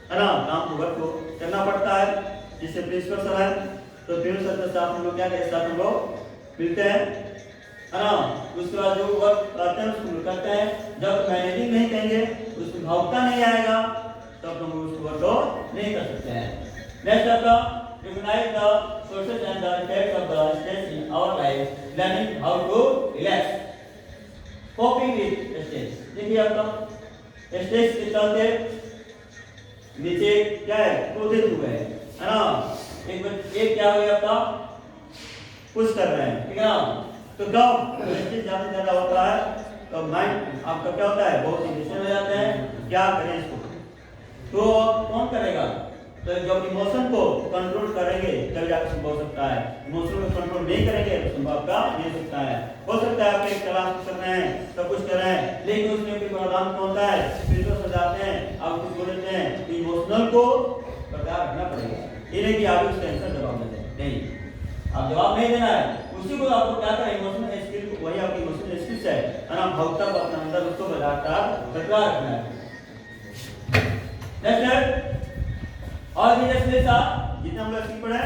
है ना, काम को वर्क को करना पड़ता है, जिससे प्रिंसिपल सर है, तो प्रिंसिपल सर के साथ हम लोग क्या करें, साथ हम लोग मिलते हैं, है ना, उसके बाद जो वर्क करते हैं उसको करते हैं। जब मैनेजिंग नहीं करेंगे, उसमें भावुकता नहीं आएगा, तब हम उस वर्क को नहीं कर सकते हैं। नेक्स्ट आपका recognize the sources and the effects of the stress in our life, learning how to relax, coping with stress। देखिए आपका स्ट्रेस के चलते नीचे क्या है, क्रोधित हुए है ना, एक क्या हो गया आपका कुछ कर रहे हैं, ठीक है ना, तो कब स्ट्रेस ज्यादा होता है तो माइंड आपका क्या होता है, बहुत इमोशनल हो जाते हैं, क्या करें इसको? तो कौन करेगा? तो जब इमोशन को कंट्रोल करेंगे तब जाकर संभव हो सकता है। इमोशन को कंट्रोल नहीं करेंगे तो संभव का नहीं हो सकता है। हो सकता है आप एक क्लास कर रहे हैं, सब कुछ कर रहे हैं, लेकिन उसमें कोई समाधान कौन होता है? फिर तो समझाते हैं, आप कुछ बोलते हैं, इमोशनल को बरकरार रखना पड़ेगा। ये नहीं कि आप उस टेंशन जवाब दे दें, नहीं, आप जवाब नहीं देना है, उसी को आपको क्या करें? इमोशनल स्किल, वही आपकी इमोशनल स्किल्स है, और आप भावुकता को अपने अंदर उसको बरकरार रखना है। Next, all the justices are, जितने हम लोग सीख पढ़े,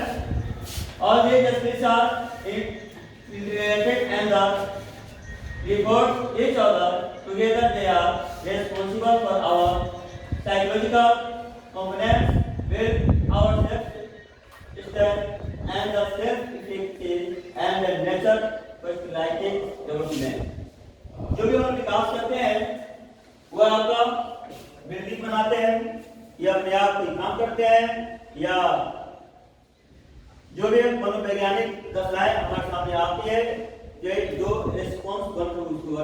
all the justices are integrated and the report each other together. They are responsible for our psychological components with our self-esteem and the self-effective and the nature personality development. जो भी हम विकास करते हैं वह आपका बिल्डिंग बनाते हैं या अपने आप कोई काम करते हैं या जो भी मनोवैज्ञानिक दशाएं हमारे सामने आती है, जो रिस्पॉन्स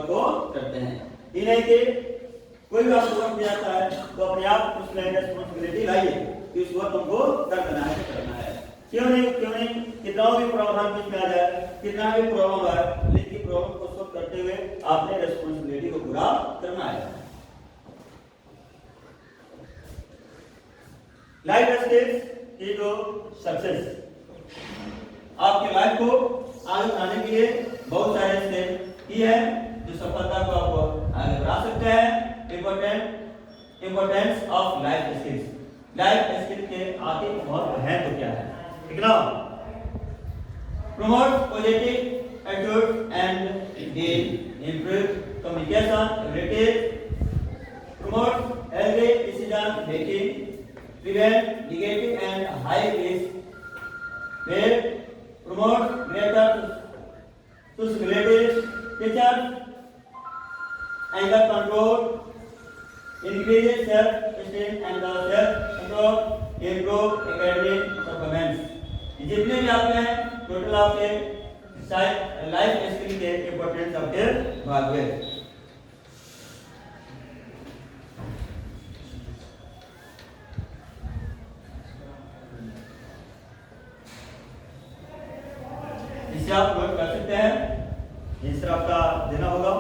को करते हैं। ये नहीं कि कोई भी आपको वर्क दिया जाता है तो अपने आप उस रिस्पॉन्सिबिलिटी लाइए कि उस वर्क हमको करना है। क्यों नहीं कितना भी प्रॉब्लम बीच में आ जाए, कितना भी प्रॉब्लम आए, लेकिन प्रॉब्लम को सॉल्व करते हुए आपने रिस्पॉन्सिबिलिटी को पूरा करना है। लाइफ स्किल्स की जो सक्सेस, आपकी लाइफ को आगे बढ़ाने के लिए बहुत सारे स्टेप की है जो सफलता को आपको आगे बढ़ा सकते हैं। Importance of life skills, life skill के आगे बहुत है तो क्या है, ठीक ना? Promote positive attitude and gain improve communication ability, promote healthy decision making, prevent negative and high risk, they promote greater sociability, teachers anger control, increases self-esteem and the self-control, improve academic performance। जितने भी आपके हैं total आपके life skill के importance आपके भाग में। इससे आप वर्क कर सकते हैं, इससे आपका देना होगा।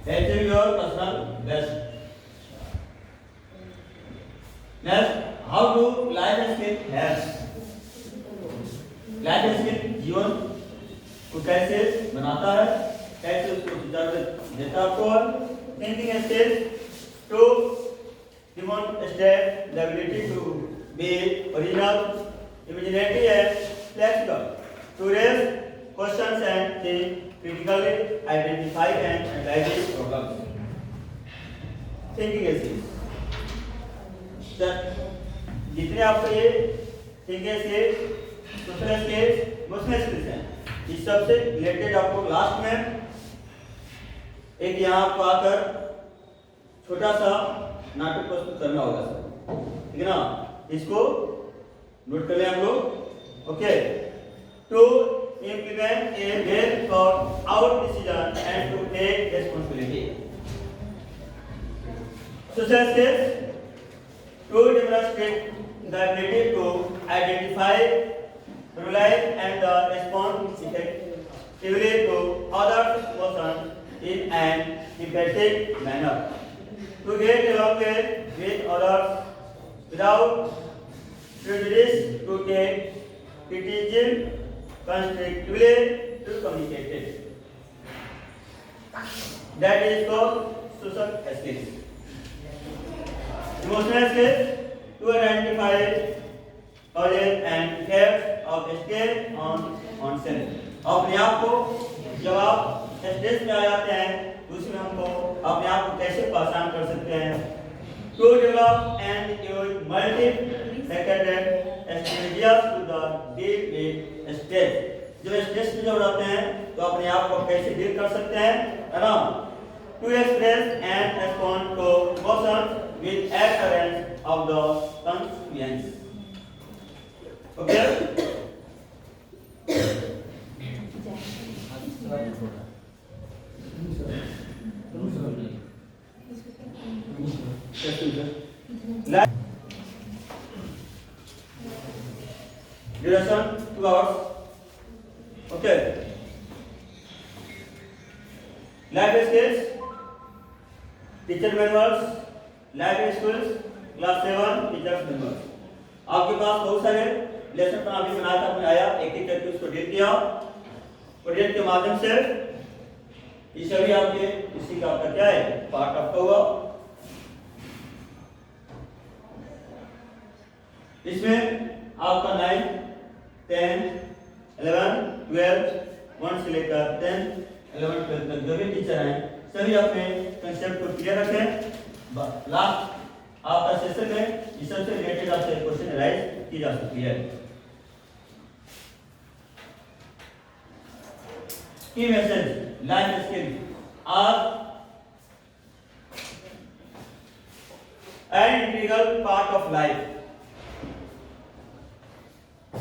achieving your personal best. Next, how do life skill helps? Life skill जीवन को कैसे बनाता है, कैसे उसको देता आपको। Thinking skill to demonstrate the ability to be original, imaginative and flexible, to raise questions and think critically, identify and analyze problems. Thinking skills जितने आपको ये thinking skills, social skills, emotional skills हैं, इस सब से रिलेटेड आपको last में एक यहाँ आपको आकर छोटा सा नाटक प्रस्तुत करना होगा सर, ठीक है ना। इसको नोट कर लें हम लोग। Okay, to implement a well thought out decision and to take responsibility. Social skills to demonstrate the ability to identify, realize and respond effectively to others' emotions in an empathic manner, to get along with others without prejudice, to take criticism constructively, to communicate it. That is called social skills. Emotional skills to identify causes and effects of stress on oneself. अपने आप को जब आप stress में आ जाते हैं तो उसमें हमको अपने आप को कैसे पहचान कर सकते हैं। To develop and use multi-faceted strategies to the deal with stress. जब स्ट्रेस में जब रहते हैं तो अपने आप को कैसे डील कर सकते हैं, है ना। To express and respond to emotions with assurance of the consequence. Okay? Duration 2 hours. Okay. Life skills, teacher manuals, life schools class 7 teachers members. आपके पास बहुत सारे लेसन प्लान अभी बनाया था, आपने आया एक एक करके उसको डील किया। प्रोजेक्ट के माध्यम से ये सभी आपके इसी का आपका क्या है, पार्ट आपका हुआ। इसमें आपका 9, 10, 11, 12 1 से लेकर 10, 11, 12 तक जो भी टीचर हैं सभी अपने कंसेप्ट को क्लियर रखें। लास्ट आपका सेशन में इस सबसे रिलेटेड आपसे क्वेश्चन राइज की जा सकती है। Key message life skill are an integral part of life.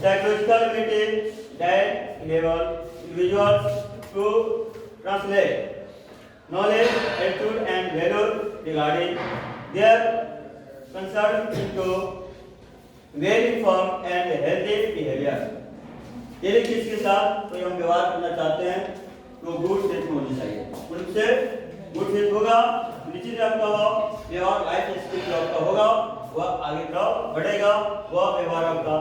Psychological ability that enable individuals to translate knowledge, attitude and value regarding their concern into well-informed and healthy behavior. यदि किसके साथ कोई हम व्यवहार करना चाहते हैं तो गुड फेथ होनी चाहिए। उनसे गुड फेथ होगा, निश्चित आपका व्यवहार लाइफ स्किल आपका होगा, वह आगे का बढ़ेगा, वह व्यवहार आपका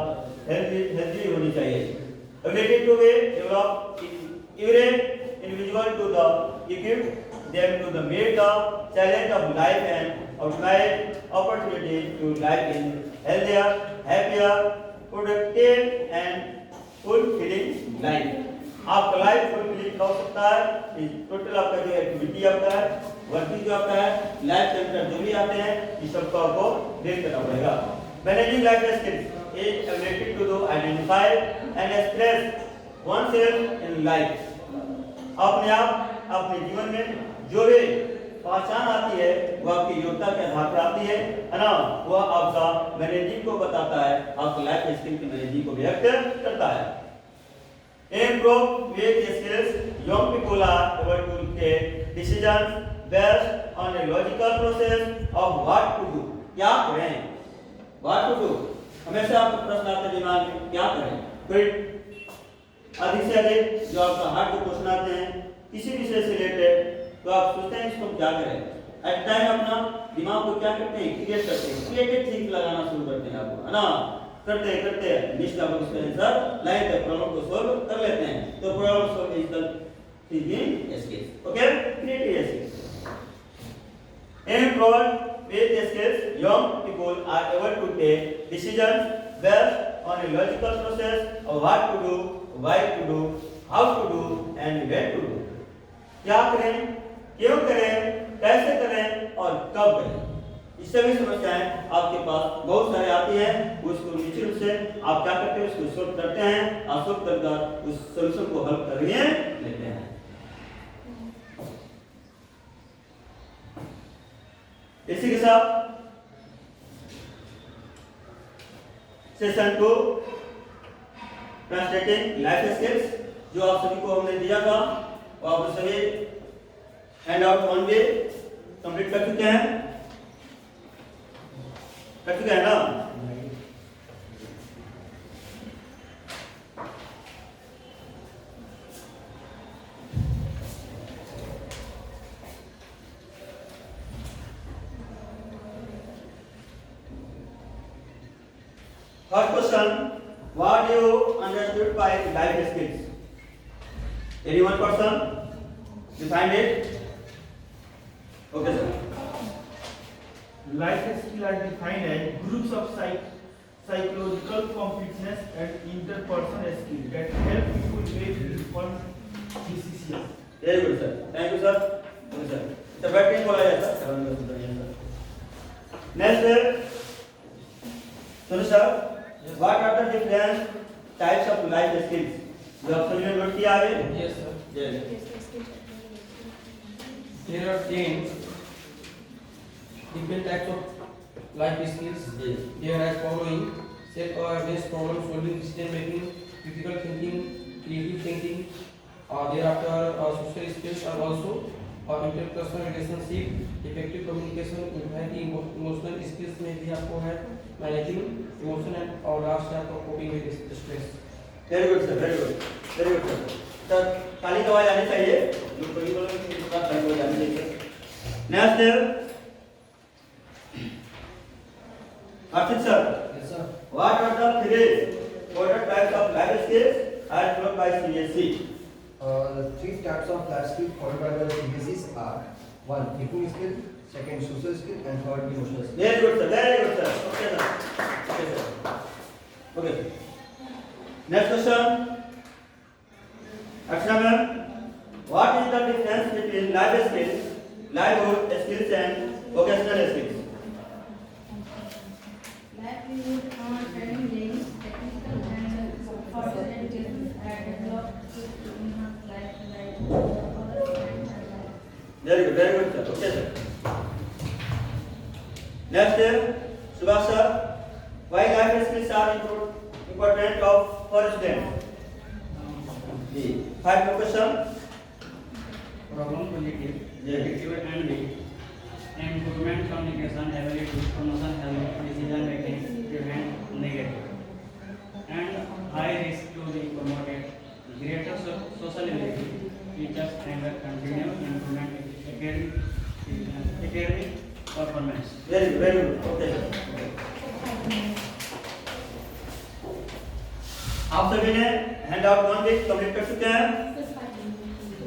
हेल्दी होनी चाहिए। Ability to be developed in every individual to the equip them to the meet the challenge of life and optimize opportunity to live in healthier, happier, productive and fulfilling life. आपका life fulfilling हो सकता है। Total आपका जो activity आपका है, working जो आपका है, लाइफ सेंटर जो भी आते हैं, इस सबको आपको डील करना पड़ेगा। Managing life skills is ability to do identify and express oneself in life. अपने आप अपने जीवन में जो भी पहचान आती है वो आपकी योग्यता के आधार पर आती है ना। वह आपका मैनेजिंग को बताता है, आपकी लाइफ स्किल की मैनेजिंग को व्यक्त करता है। Improve with skills, young people are able to take decisions based on a logical process of what to do. क्या करें? What to do? हमेशा आपको प्रश्न आते हैं दिमाग में, क्या करें? फिर अधिक से अधिक जो आपका हार्ड के क्वेश्चन आते हैं किसी विषय से रिलेटेड तो आप सोचते हैं इसको क्या करें, एट टाइम अपना दिमाग को क्या करते हैं, क्रिएट करते हैं, क्रिएटिव थिंक लगाना शुरू करते हैं आपको, है ना, करते हैं लिस्ट आप उसका आंसर लाइन तक प्रॉब्लम को सॉल्व कर लेते हैं। तो problem solve is the thinking skills. Okay, creative skills. Employed with skills, young people are able to take decisions based on a logical process of what to do, why to do, how to do, and when to do. क्या करें, क्यों करें, कैसे करें और कब करें, इस सभी समस्याएं आपके पास बहुत सारी आती हैं। उसको निश्चित रूप से आप क्या करते हैं, उसको सोल्व करते हैं और सोल्व कर उस सॉल्यूशन को हल करके लेते हैं। इसी के साथ सेशन 2 ट्रांसलेटिंग लाइफ स्किल्स जो आप सभी को हमने दिया था वो आप सभी hand out on way complete कर चुके हैं ना। First question, what do you understood by life skills? Any one person define it? Okay, sir. Life skills are defined as groups of psychological competence and interpersonal skills that help people make informed decisions. Very good, sir. Thank you, sir. Okay, sir. The batting बोला जाता है। Next, सुनो sir, what are the different types of life skills? जो आप सभी ने note किया है? Yes, sir. Yes. There are 10 different types of life skills. Yes. They are as following: self-awareness, problem-solving, decision-making, critical thinking, creative thinking. Thereafter, social skills are also interpersonal relationship, effective communication, empathy, emotional skills में भी आपको है managing emotion and और last है आपको coping with stress. Very good, sir. Very good. Very good, sir. Sir ताली की आवाज आनी चाहिए, जो कोई बोले कि इसका ताली की आवाज आनी चाहिए। Next, Arshit sir. Yes, sir. What are the three important types of life skills as followed by CSC? The three types of life skill followed by the CBCs are: one, thinking skill; second, social skill; and third, emotional skill. Very good, sir. Very good, sir. Okay, sir. Okay, sir. Okay. Next question. Akshana ma'am, what is the difference between life skills, livelihood skills, and vocational skills? Livelihood are challenging, technical and social education are developed to enhance life Very good, sir. Okay, sir. Next, Subhash sir, why life skills are important for students? Five more question. Problem positive, Yes. effective and weak, improvement communication ability, promotion health, decision making, prevent negative, and high risk to be promoted, greater social ability, teachers and continue improvement academic performance. Very good. Okay, sir. आप सभी ने hand out 1 week complete कर चुके हैं?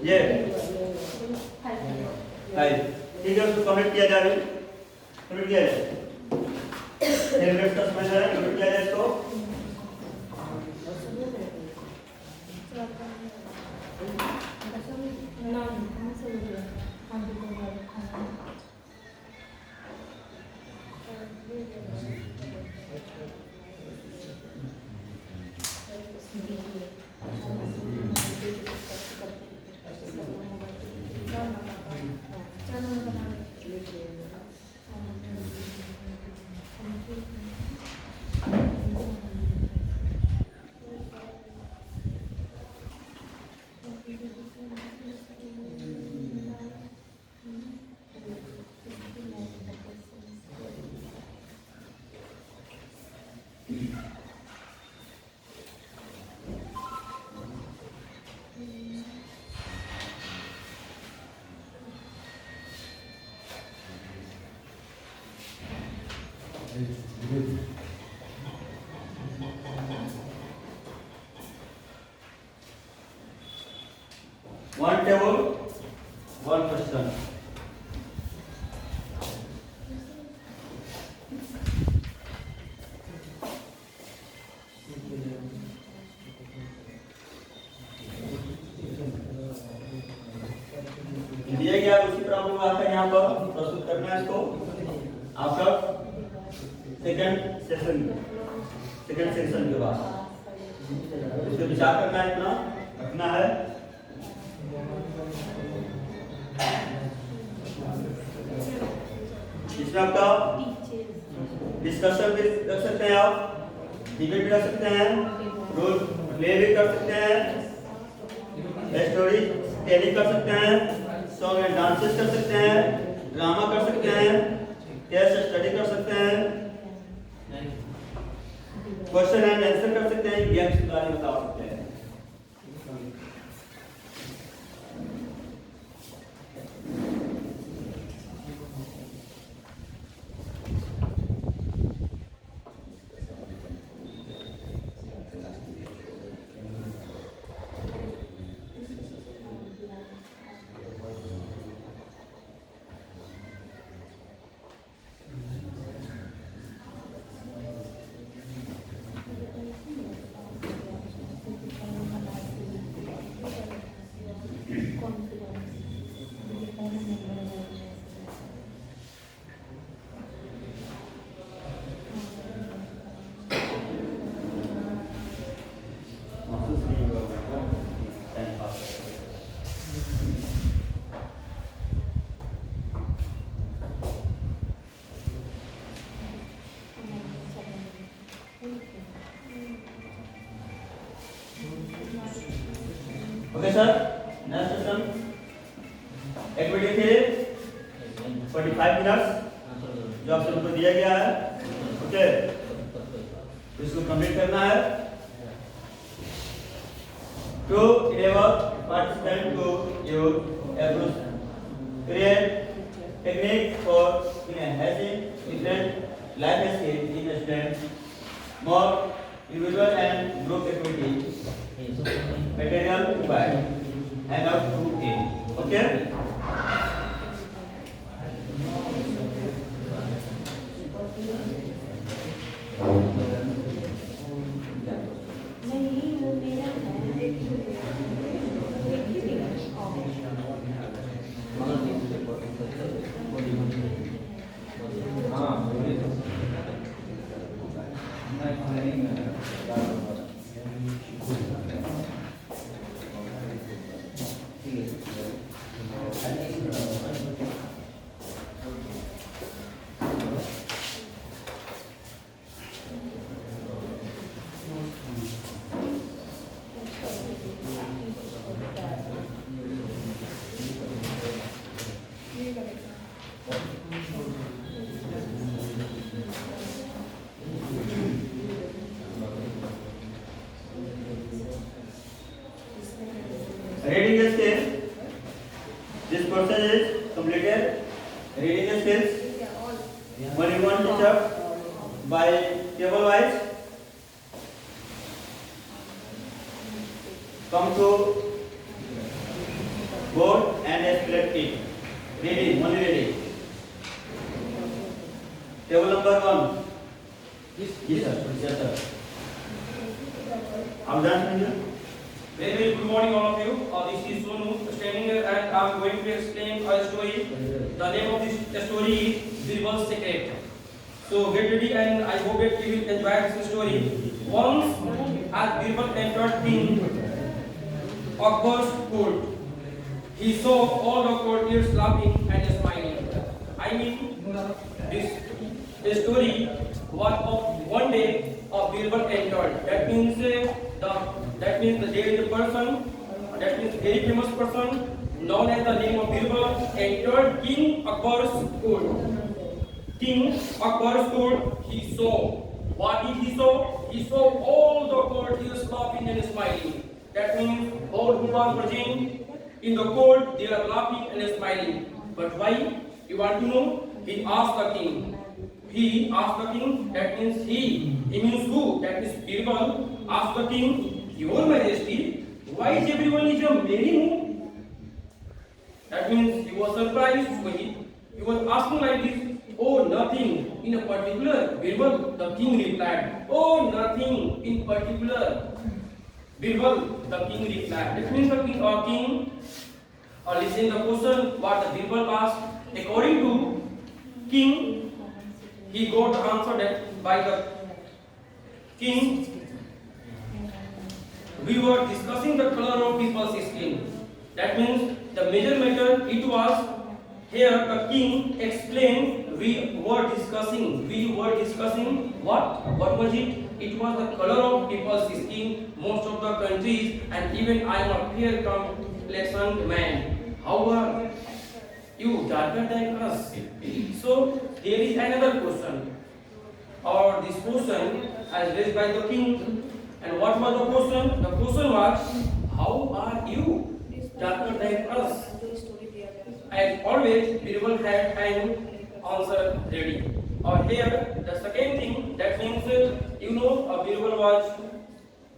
ये 5 ठीक है, उसको कंप्लीट किया जाए, कंप्लीट किया जाए। 10 मिनट का समय है, कंप्लीट किया जाए इसको। One table, one question. दिया गया उसी प्रॉब्लम आता है यहाँ पर प्रस्तुत करना है इसको आफ्टर सेकंड सेक्शन के बाद इसको विचार करना है, इतना रखना है। इसमें आपका डिस्कशन भी रख सकते हैं, आप डिबेट भी रख सकते हैं, रोल प्ले भी कर सकते हैं, स्टोरी टेलिंग कर सकते हैं, सॉन्ग एंड डांसेस कर सकते हैं, ड्रामा कर सकते हैं, केस स्टडी कर सकते हैं, क्वेश्चन एंड आंसर कर सकते हैं, गेम्स के बारे में बता सकते हैं। Okay sir, next question activity के 45 मिनट्स जो आपसे उनको दिया गया है, ओके इसको कंप्लीट करना है। To enable participant to use approach create technique for enhancing different life skills in students, more individual and group activity material required and up to it, okay? नहीं वो मेरा Reading the skills. This process is completed. Reading the skills. Only one teacher by table wise. Come to board and explain it. Reading, only reading. Table number 1. Yes sir. Yes sir. आप जान लीजिए। Very very good morning all of you. This is Sonu standing here and I am going to explain a story. The name of this story is Birbal's Secret. So get ready and I hope that you will enjoy this story. Once as Birbal entered King Akbar's court, he saw all the courtiers laughing and smiling. I mean, this story was of one day of Birbal entered. That means there is a person, that means a very famous person known as the name of Birbal entered King Akbar's court. King Akbar's court, he saw. What did he saw? He saw all the courtiers laughing and smiling. That means all who are present in the court, they are laughing and smiling. But why? You want to know? He asked the king, he asked the king, that means he means who? That means Birbal asked the king, Your Majesty, why is everyone is a merry mood? That means he was surprised. So he was asking like this, oh, nothing in a particular. Birbal, the king replied, oh, nothing in particular. Birbal, the king replied. That means the king listen the question what the Birbal asked. According to king, he got the answer that by the king, we were discussing the color of people's skin. That means the major matter it was here the king explained we were discussing what was it? It was the color of people's skin, most of the countries, and even I am a fair complexion man. However, you darker than us. So there is another question, or this question as raised by the king. And what was the question? The question was, how are you darker than us? As always, Birbal had an answer ready. Or here, the second thing, that means, Birbal was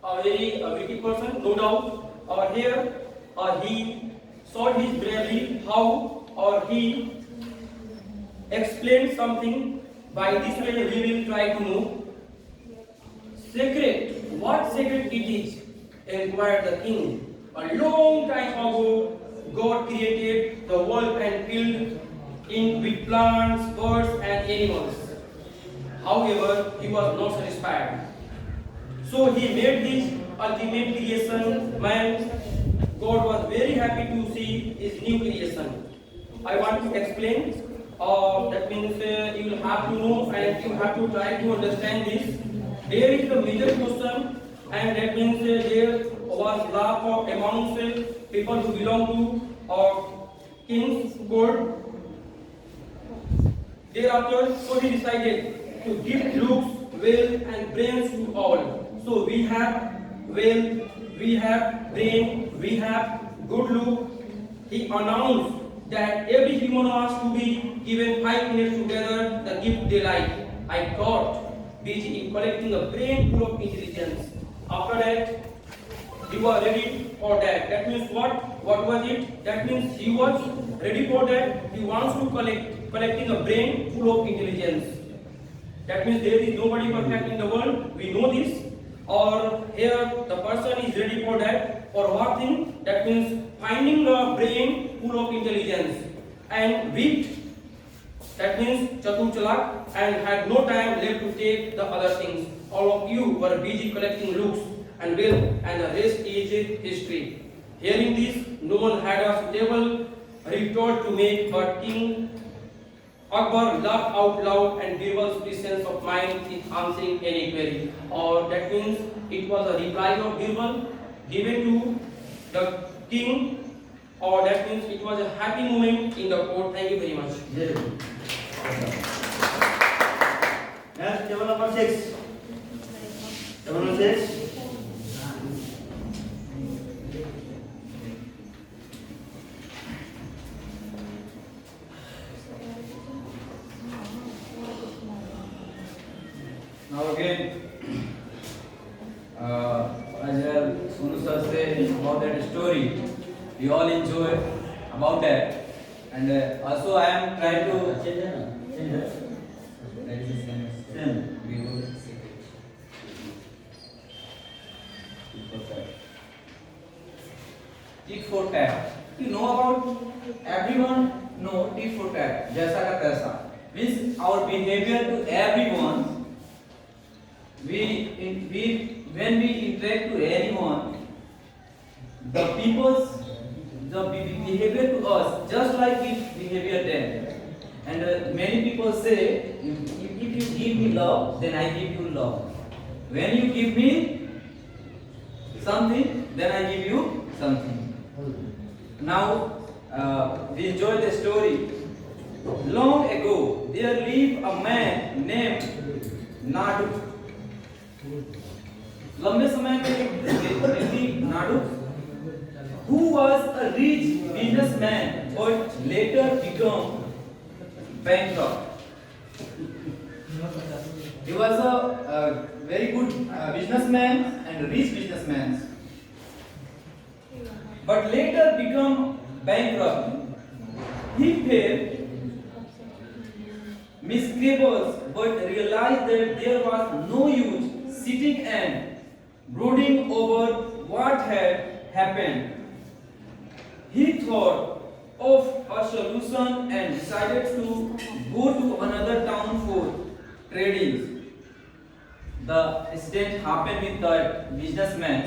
a very witty person, no doubt. Or here, he showed his bravery, how, or he explained something. By this way, we will try to know. Secret, what secret it is? Inquired the king. A long time ago, God created the world and filled it with plants, birds, and animals. However, he was not satisfied. So he made this ultimate creation, man. God was very happy to see his new creation. I want to explain. That means you will have to know and you have to try to understand this. There is the major question, and that means there was love amongst people who belong to king's court. Thereafter, so he decided to give looks, wealth, and brains to all. So we have wealth, we have brain, we have good look. He announced that every human was to be given 5 minutes together the gift they like. I got busy in collecting a brain full of intelligence. After that, he was ready for that. That means what? What was it? That means he was ready for that. He wants to collecting a brain full of intelligence. That means there is nobody perfect in the world. We know this. Or here the person is ready for that. For what thing? That means finding a brain full of intelligence and wit. That means Chatur Chalak, and had no time left to take the other things. All of you were busy collecting looks and wealth, and the rest is history. Hearing this, no one had a suitable retort to make, but King Akbar laughed out loud, and Birbal's presence of mind in answering any query. Or that means it was a reply of Birbal given to the king, or that means it was a happy moment in the court. Thank you very much. Next, table number 6. Table number 6. Now again, as Sonu sir said about that story, we all enjoy about that, and also I am trying to. That is the same as we will see it. Tit for tat. You know about everyone know tit for tat. Jaisa ka taisa means our behavior to everyone. When we interact to anyone, the behavior to us just like it behavior them. And many people say, if you give me love, then I give you love. When you give me something, then I give you something. Now we enjoy the story. Long ago, there lived a man named Nadu. लंबे समय के व्यक्ति Nadu who was a rich businessman but later became bankrupt. He was a very good businessman and rich businessman, but later become bankrupt. He paid misgivings, but realized that there was no use sitting and brooding over what had happened. He thought of a solution and decided to go to another town for trading. The incident happened with the businessman.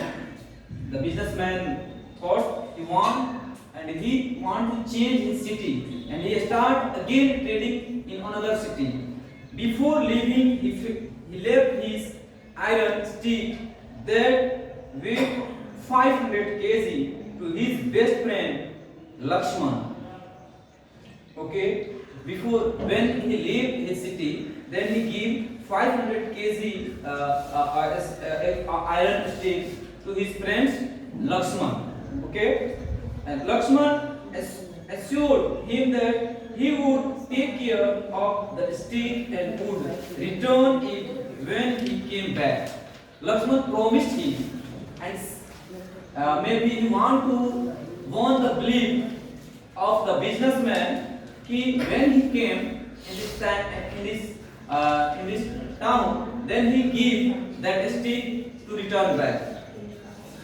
The businessman thought he want to change his city, and he start again trading in another city. Before leaving, he left his iron stick that weighed 500 kg to his best friend Lakshman. Okay, before when he left his city, then he gave 500 kg iron stick to his friend Lakshman. Okay, and Lakshman assured him that he would take care of the stick and would return it when he came back. Lakshman promised him, and maybe he want to won the belief of the businessman. When he came in this town, then he gave that stick to return back.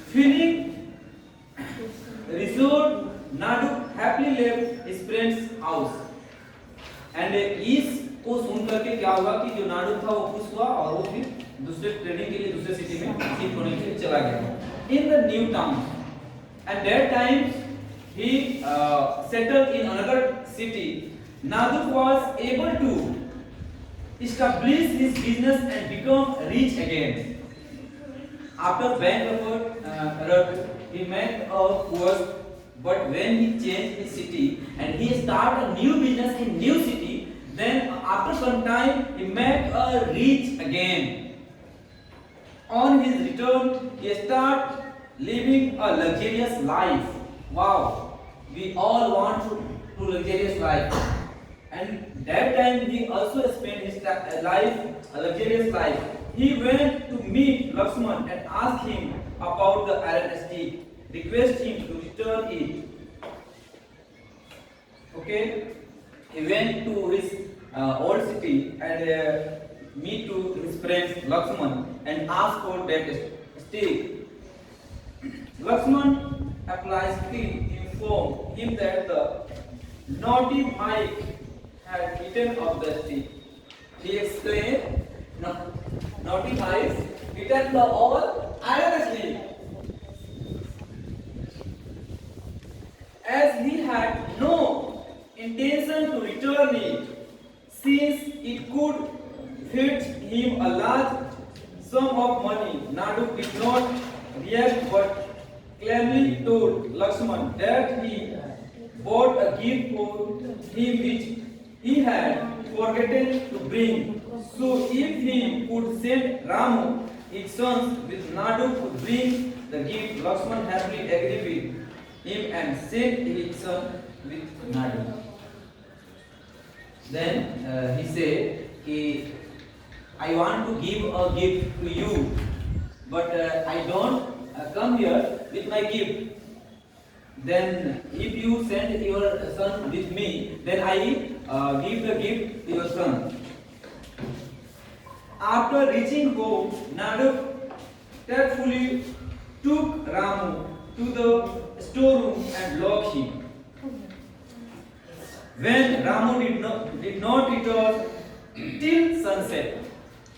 Feeling restored, Nadu happily left his friend's house. And इसको सुनकर के क्या हुआ कि जो नाडू था वो खुश हुआ और वो फिर दूसरे ट्रेनिंग के लिए दूसरे सिटी में शिफ्ट होने के लिए चला गया. In the new town, at that time he settled in another city. Nadu was able to establish his business and become rich again. After bankrupt, he met a poor. But when he changed his city and he started a new business in new city, then after some time he met a rich again. On his return, he started living a luxurious life. Wow, we all want to luxurious life. And that time he also spent his life a luxurious life. He went to meet Lakshman and asked him about the iron stick. Request him to return it. Okay, he went to his old city and meet to his friend Lakshman and asked for that stick. Lakshman politely informed him that the naughty Mike had eaten of the stick. He explained, naughty Mike eaten the all iron stick. As he had no intention to return it, since it could fetch him a large sum of money, Nadu did not react but calmly told Lakshman that he bought a gift for him which he had forgotten to bring. So if he could send Ramu, his son, with Nadu to bring the gift, Lakshman happily agreed with him and sent his son with Nadu. Then he said, I want to give a gift to you, but I don't come here with my gift. Then if you send your son with me, then I give the gift to your son. After reaching home, Nadu carefully took Ramu to the storeroom and locked him. When Ramu did not return till sunset,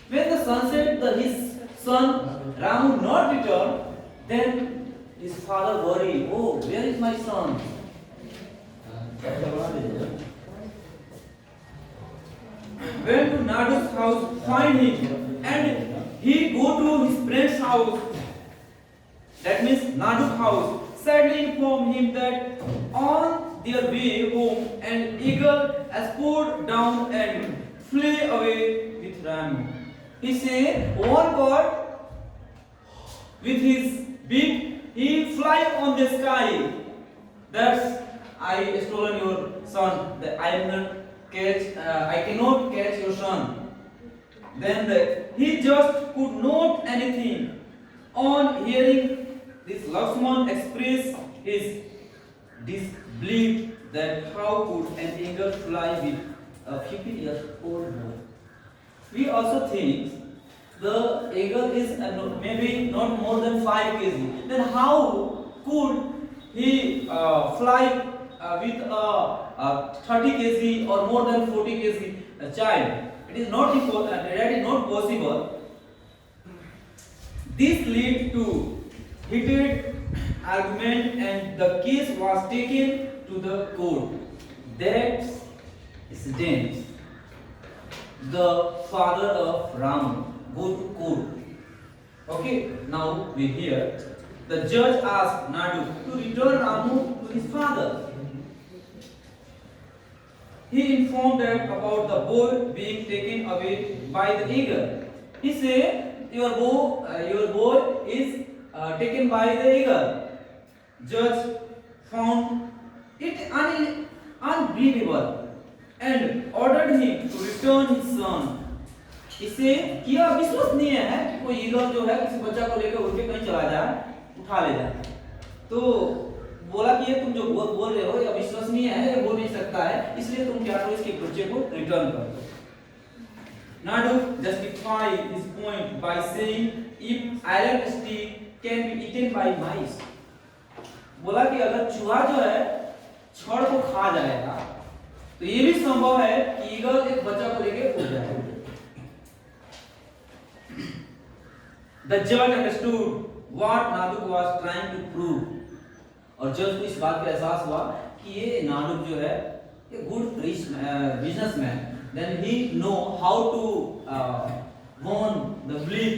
when the sunset, his son Ramu not returned, then his father worried, oh, where is my son? Went to Nadu's house, find him, and he go to his friend's house, that means Nadu's house, sadly informed him that on their way home, an eagle has poured down and flew away with Ramu. He said, oh God, with his beak, he fly on the sky. That's I stolen your son. That I cannot catch your son. Then he just could not anything. On hearing this, Lakshman expressed his disbelief that how could an eagle fly with a 50-year-old boy. We also think the eagle is maybe not more than 5 kg. Then how could he fly with a 30 kg or more than 40 kg child? It is not that is not possible. This led to heated argument and the case was taken to the court. That incident, the father of Ram go to court. Okay, now we hear the judge asked Nadu to return Ramu to his father. He informed that about the boy being taken away by the eagle. He said, your boy is taken by the eagle. Judge found it unbelievable and ordered him to return his son. इसे क्या विश्वसनीय है कि कोई eagle जो है किसी बच्चा को लेकर उड़ के कहीं चला जाए, उठा ले जाए। तो बोला कि ये तुम जो बोल रहे हो ये अविश्वसनीय है, ये हो नहीं सकता है, इसलिए तुम क्या करो, इसके बच्चे को रिटर्न कर दो। Nadu justified his point by saying if iron stick can be eaten by mice, बोला कि अगर चूहा जो है छड़ को खा जाएगा तो ये भी संभव है कि ईगल एक बच्चा को लेके उड़ जाए। The judge understood what Nadu was trying to prove, और जज को इस बात का एहसास हुआ कि ये नाडुक जो है ये good businessman, then he know how to warn the belief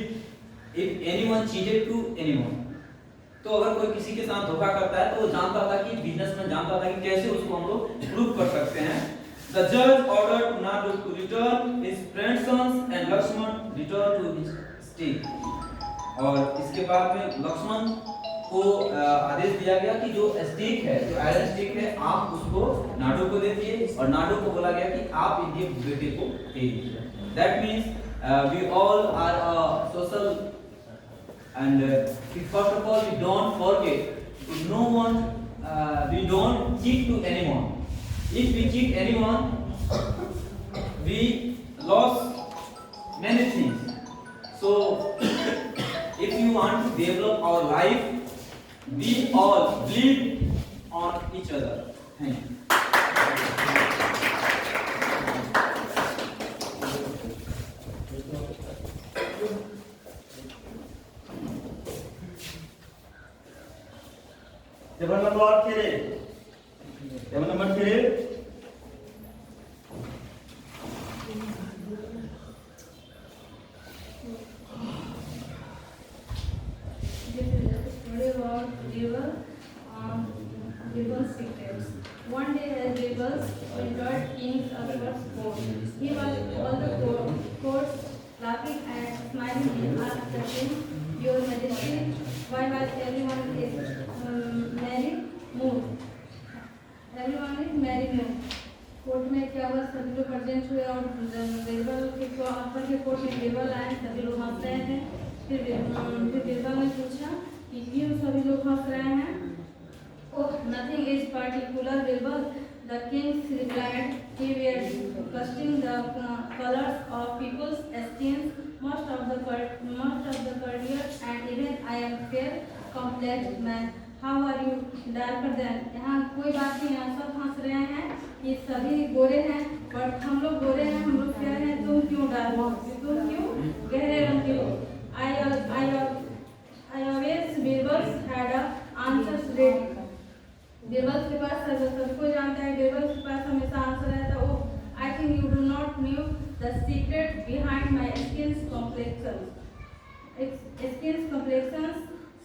if anyone cheated to anyone. तो अगर कोई किसी के साथ धोखा करता है तो वो जानता था कि बिजनेसमैन जानता था कि कैसे उसको हम लोग प्रूव कर सकते हैं। The judge ordered Nadu to return his grandsons and Lakshman return to his stick. और इसके बाद में लक्ष्मण को आदेश दिया गया कि जो स्टिक है, जो आयरन स्टिक है, आप उसको नाडू को दे दिए और नाडू को बोला गया कि आप इनके बेटे को दे दीजिए। That means we all are social and first of all we don't forget no one, we don't cheat to anyone. If we cheat anyone, we lost many things. So if you want to develop our life, we all believe on each other. Thank you. Table number 3. Table number 3. Birbal's secrets. One day as Birbal entered King Akbar's court, he was all the courts laughing and smiling. He asked the king, Your Majesty, why was everyone is merry mood? Everyone is merry mood. Court में क्या हुआ, सभी लोग present हुए और बिरबल के अकबर के court में बिरबल आए, सभी लोग हंस रहे थे। फिर बिरबल ने पूछा कि क्यों सभी लोग हंस रहे हैं? Oh, nothing is particular, Birbal. The king replied. He was casting the colors of people's skins. Most of the courtiers and even I am fair, complex man. How are you? Darker than. यहाँ कोई बात नहीं, यहाँ सब हंस रहे हैं कि सभी गोरे हैं, पर हम लोग गोरे हैं, हम लोग फेयर हैं, तुम क्यों डार्क हो? तुम क्यों गहरे रंग के हो? I always Birbal had a answers ready. Birbal के पास सबको जानता है, बिरबल के पास हमेशा आंसर रहता है। Oh, I think you do not know the secret behind my skin's complexions. Skin's complexions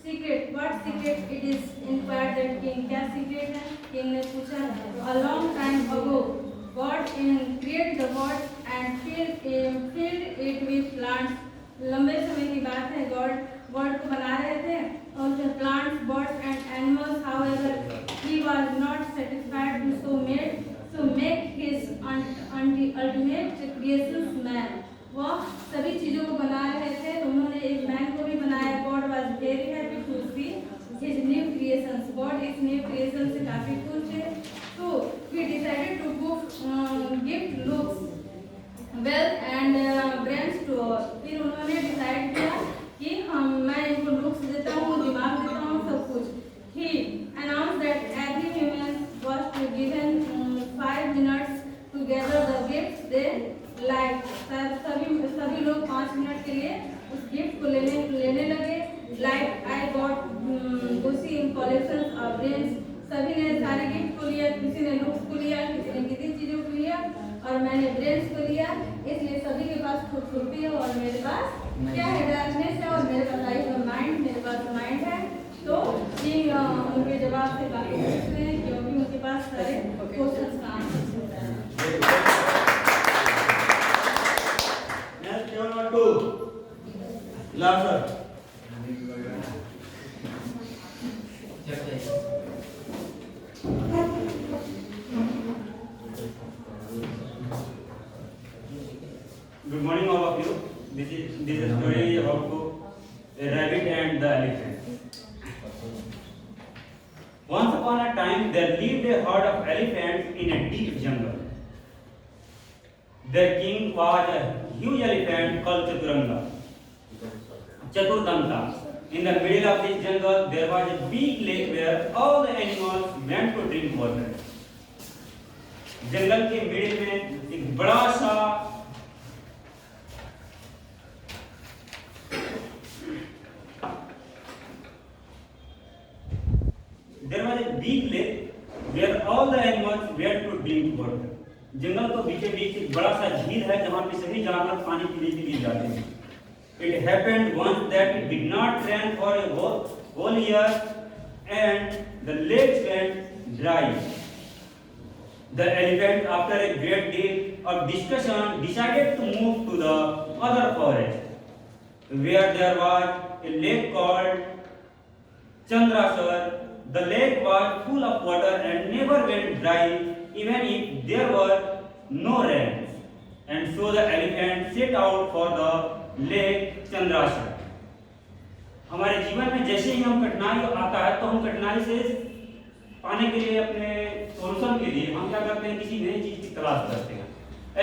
secret. What secret it is? Inquired the king. क्या secret है? King ने पूछा। A long time ago, God created the world and filled it with plants. लंबे समय की बात है, God world को बना रहे थे और जो plants, birds and animals, however, he was not satisfied to so make his ultimate creations man. वह सभी चीज़ों को बना रहे थे। तो उन्होंने एक मैन को भी बनाया। God was very happy to see his new creations. God इस न्यू क्रिएशन से काफ़ी खुश है। तो he decided to gift looks wealth and brains to all. फिर उन्होंने डिसाइड किया कि मैं इनको लुक्स देता हूँ, दिमाग देता हूँ, सब कुछ। ही announced that every human was to given 5 minutes to gather the gifts they liked। सभी लोग 5 मिनट के लिए उस गिफ्ट को लेने लगे। Like I got Gucci collection of brains. सभी ने सारे गिफ्ट को लिया। किसी ने लुक्स को लिया, किसी ने किसी चीज़ों को लिया, और मैंने ब्रेन्स को लिया। इसलिए सभी के पास खूबसूरती है और मेरे पास क्या है, डार्कनेस है। और मेरे पास आई है माइंड, मेरे पास माइंड है। तो ये उनके जवाब से काफी खुश हैं क्योंकि उनके पास सारे क्वेश्चंस का आंसर होता है। Next, you want to laugh, sir. Good morning, all of you. This is a story about a rabbit and the elephant. Once upon a time, there lived a herd of elephants in a deep jungle. Their king was a huge elephant called Chaturdanta. In the middle of this jungle, there was a big lake where all the animals went to drink water. जंगल के middle में एक बड़ा सा there was a big lake where all the animals went to drink water. जंगल को बीचों बीच एक बड़ा सा झील है जहाँ पे सभी जानवर पानी पीने के लिए जाते हैं. It happened once that it did not rain for a whole year and the lakes went dry. The elephant, after a great deal of discussion, decided to move to the other forest, where there was a lake called Chandrasar. The lake was full of water and never went dry, even if there were no rains. And so the elephant set out for the lake Chandrasar. हमारे जीवन में जैसे ही हम कठिनाई आता है तो हम कठिनाई से पाने के लिए, अपने सोल्यूशन के लिए हम क्या करते हैं, किसी नई चीज की तलाश करते हैं.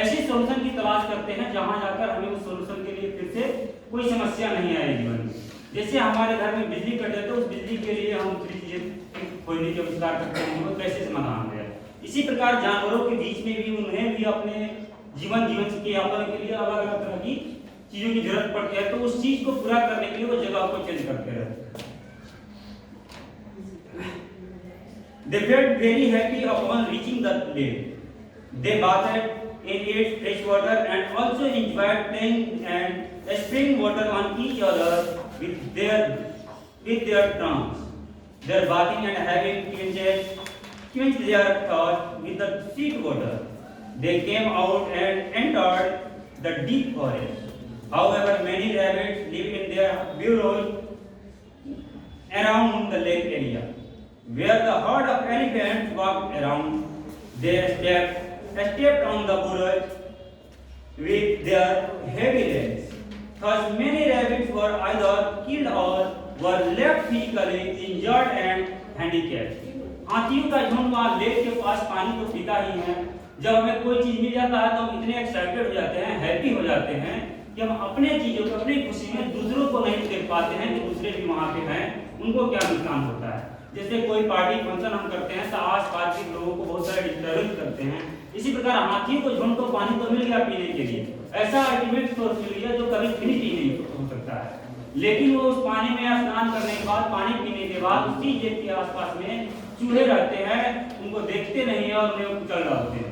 ऐसी सोल्यूशन की तलाश करते हैं जहां जाकर हमें उस सोल्यूशन के लिए फिर से कोई समस्या नहीं आए जीवन में. जैसे हमारे घर में बिजली कट जाए तो उस बिजली के लिए हम दूसरी चीजें खोजने के विचार करते हैं, वो कैसे समाधान है. इसी प्रकार जानवरों के बीच में भी उन्हें भी अपने जीवन के यापन के लिए अलग अलग तरह की चीजों की जरूरत पड़ती है. तो उस चीज को पूरा करने के लिए वो जगह को चेंज करते रहते हैं. They felt very happy upon reaching the lake. They bathed in its fresh water and also enjoyed playing and spraying water on each other with their trunks. Their bathing and having quenched their thirst with the sweet water, they came out and entered the deep forest. However, many rabbits live in their burrows around the lake area. Where the herd of elephants walked around, they stepped on the burrows with their heavy legs. Thus, many rabbits were either killed or were left physically injured and handicapped. हाथियों का झुंड वहाँ lake के पास पानी तो पीता ही है. जब हमें कोई चीज मिल जाता है तो हम इतने एक्साइटेड हो जाते हैं, हैप्पी हो जाते हैं कि हम अपने चीजों को, अपनी खुशी में दूसरों को नहीं देख पाते हैं कि दूसरे भी वहाँ पे हैं, उनको क्या नुकसान होता है. जैसे कोई पार्टी फंक्शन हम करते हैं तो आस पास के लोगों को बहुत सारे डिस्टर्बेंस करते हैं. इसी प्रकार हाथियों को झुंड को पानी तो मिल गया पीने के लिए, ऐसा अल्टीमेट सोर्स मिल गया जो कभी फिनिश ही नहीं हो सकता है. लेकिन वो उस पानी में स्नान करने के बाद, पानी पीने के बाद उसी लेक के आसपास में चूहे रहते हैं, उनको देखते नहीं है और उन्हें कुचल डालते हैं.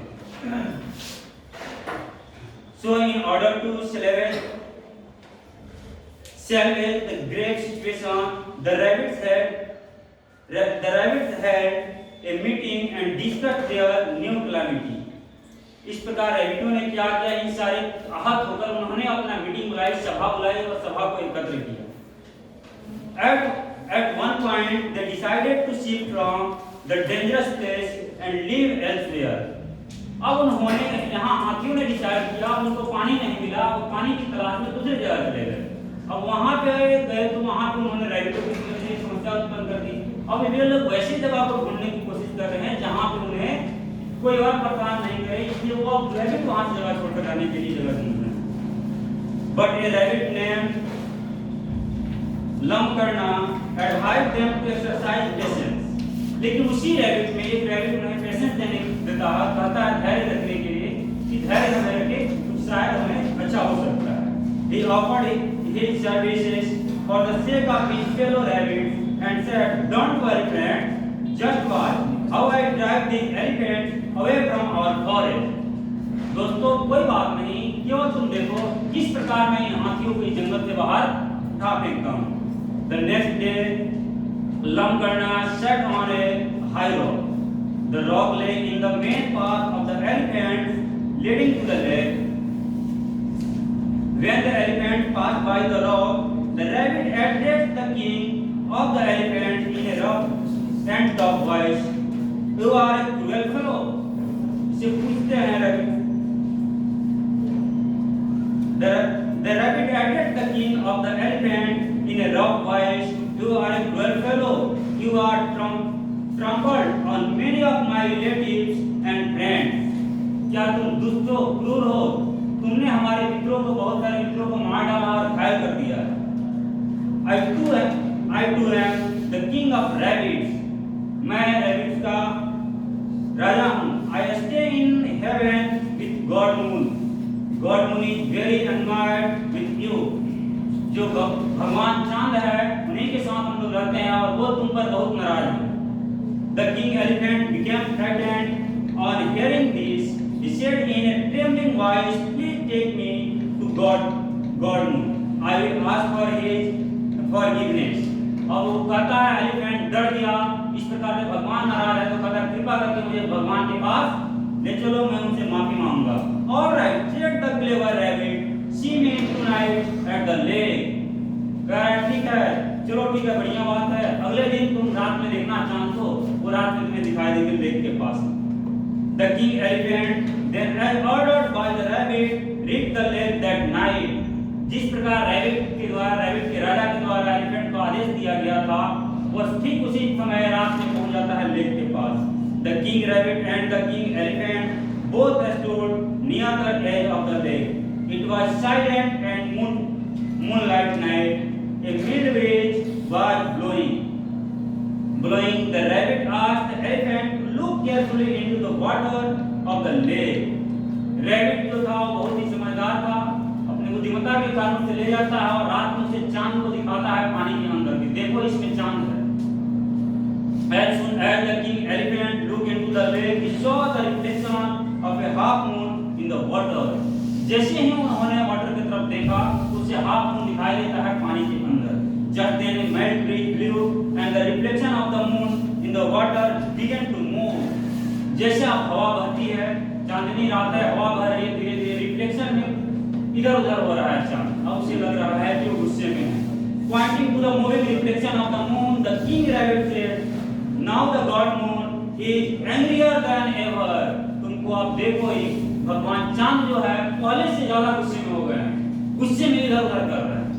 So in order to salvage the grave situation, the rabbits had a meeting and discussed their new calamity. इस प्रकार रैबिटों ने क्या किया, इन सारे आहत होकर उन्होंने अपना मीटिंग बुलाई, सभा बुलाई और सभा को एकत्र किया. At one point they decided to shift from the dangerous place and live elsewhere. अब उन्होंने यहाँ हाथियों ने डिसाइड किया, उनको पानी नहीं मिला, वो पानी की तलाश में दूसरी जगह चले गए। अब वहाँ पे गए तो वहाँ पे उन्होंने रैबिटों की समस्या उत्पन्न कर दी। अब ये लोग वैसी जगह पर ढूंढने की कोशिश कर रहे हैं जहाँ पे उन्हें कोई और परेशान नहीं करे, इसलिए वो अब रैबिट वहाँ से जगह छोड़कर जाने के लिए जगह ढूंढ रहे हैं। But a rabbit name Lambakarna advise them to exercise patience. लेकिन उसी रैबिट में एक रैबिट उन्हें पेशेंस देने देता है, कहता है धैर्य रखने के लिए कि धैर्य हमें रखे कुछ शायद हमें अच्छा हो सकता है। He offered his services for the sake of his fellow rabbits and said, "Don't worry, friend. Just watch how I drive the elephant away from our forest." दोस्तों कोई बात नहीं, क्यों तुम देखो किस प्रकार मैं इन हाथियों को इस जंगल से बाहर उठा फेंकता हूँ। The next day, Lamkarna sat on a high rock. The rock lay in the main path of the elephant leading to the lake. When the elephant passed by the rock, the rabbit addressed the king of the elephant in a rough and tough voice. "You are a cruel fellow." इसे पूछते हैं rabbit. The rabbit addressed the king of the elephant in a rough voice. "You are a cruel fellow. You are trampled on many of my relatives and friends." क्या तुम दुष्ट हो, क्रूर हो? तुमने हमारे मित्रों को, बहुत सारे मित्रों को मार डाला और घायल कर दिया है। I too am the king of rabbits. मैं रैबिट्स का राजा हूँ। I stay in heaven with God Moon. God Moon is very admired with you. जो भगवान चांद है उन्हीं के साथ हम लोग रहते हैं और वो तुम पर बहुत नाराज हैं। The king elephant became frightened on hearing this. He said in a trembling voice, "Please take me to God Moon. I will ask for his forgiveness." और वो कहता है, एलिफेंट डर गया, इस प्रकार से भगवान नाराज है तो कहता है कृपा करके मुझे भगवान के पास ले चलो, मैं उनसे माफी मांगूंगा। All right, said the clever rabbit, "See me tonight at the lake." कह ठीक है, चलो ठीक है, बढ़िया बात है, अगले दिन तुम रात में देखना चांद को, वो रात में तुम्हें दिखाई देगी लेक के पास। The king elephant then ordered by the rabbit reached the lake that night. जिस प्रकार रैबिट के राजा के द्वारा एलिफेंट को आदेश दिया गया था, वो ठीक उसी समय रात में पहुंच जाता है लेक के पास। The king rabbit and the king elephant both stood near the edge of the lake. It was silent and moonlight night. A wind breeze was blowing. The rabbit asked the elephant to look carefully into the water of the lake. Rabbit जो था वो बहुत ही समझदार था, अपनी बुद्धिमत्ता के कारण से ले जाता है और रात में उसे चांद को दिखाता है पानी के अंदर की, देखो इसमें चांद है। As soon as the king elephant looked into the lake, he saw the reflection of a half moon in the water. जैसे ही उन्होंने वाटर की तरफ देखा, उसे हाफ मून दिखाई देता है पानी के अंदर। Just then a mild breeze blew and the reflection of the moon in the water began to move. जैसे अब हवा बहती है, चांदनी रात है, हवा बह रही है, धीरे धीरे रिफ्लेक्शन में इधर उधर हो रहा है चांद। अब उसे लग रहा है कि वो गुस्से में है। Pointing to the moving reflection of the moon, the king rabbit said, "Now the god moon is angrier than ever." तुमको अब देखो ही भगवान चांद जो है पहले से ज्यादा गुस्से में हो गए हैं, गुस्से में इधर उधर कर रहे हैं।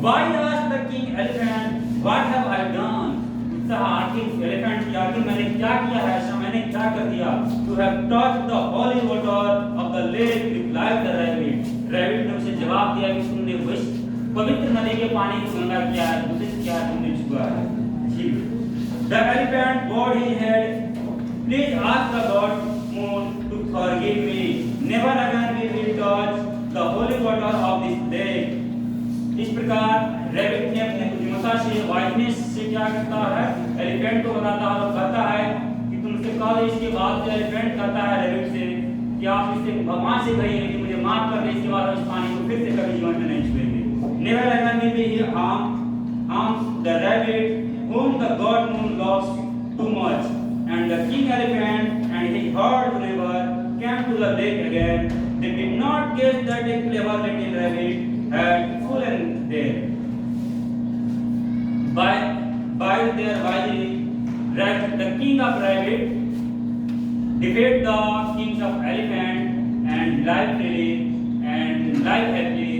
Why asked the king elephant, "What have I done?" आखिर एलिफेंट की आखिर मैंने क्या किया है, ऐसा मैंने क्या कर दिया? "You have touched the holy water of the lake," replied the rabbit. Rabbit ने उसे जवाब दिया कि तुमने उस पवित्र नदी के पानी को गंदा किया है, दूषित किया है, तुमने छुआ है। The elephant bowed his head. "Please ask the god moon to forgive me. Never again will we touch the holy water of this lake." इस प्रकार रैबिट ने अपने बुद्धिमत्ता से, वाइजनेस से क्या करता है, एलिफेंट को बताता है और कहता है कि तुमसे कल इसके बाद एलिफेंट कहता है रैबिट से कि आप इससे भगवान से कहिए कि मुझे माफ कर दे, इसके बाद हम इस पानी को फिर से कभी जीवन में नहीं छुएंगे। Never again will we harm the rabbit whom the god moon loves too much. And the king elephant and his herd never came to the lake again. They did not guess that a clever little rabbit had fallen there. By their wisely, the king of rabbit defeat the kings of elephant and live freely and live happily.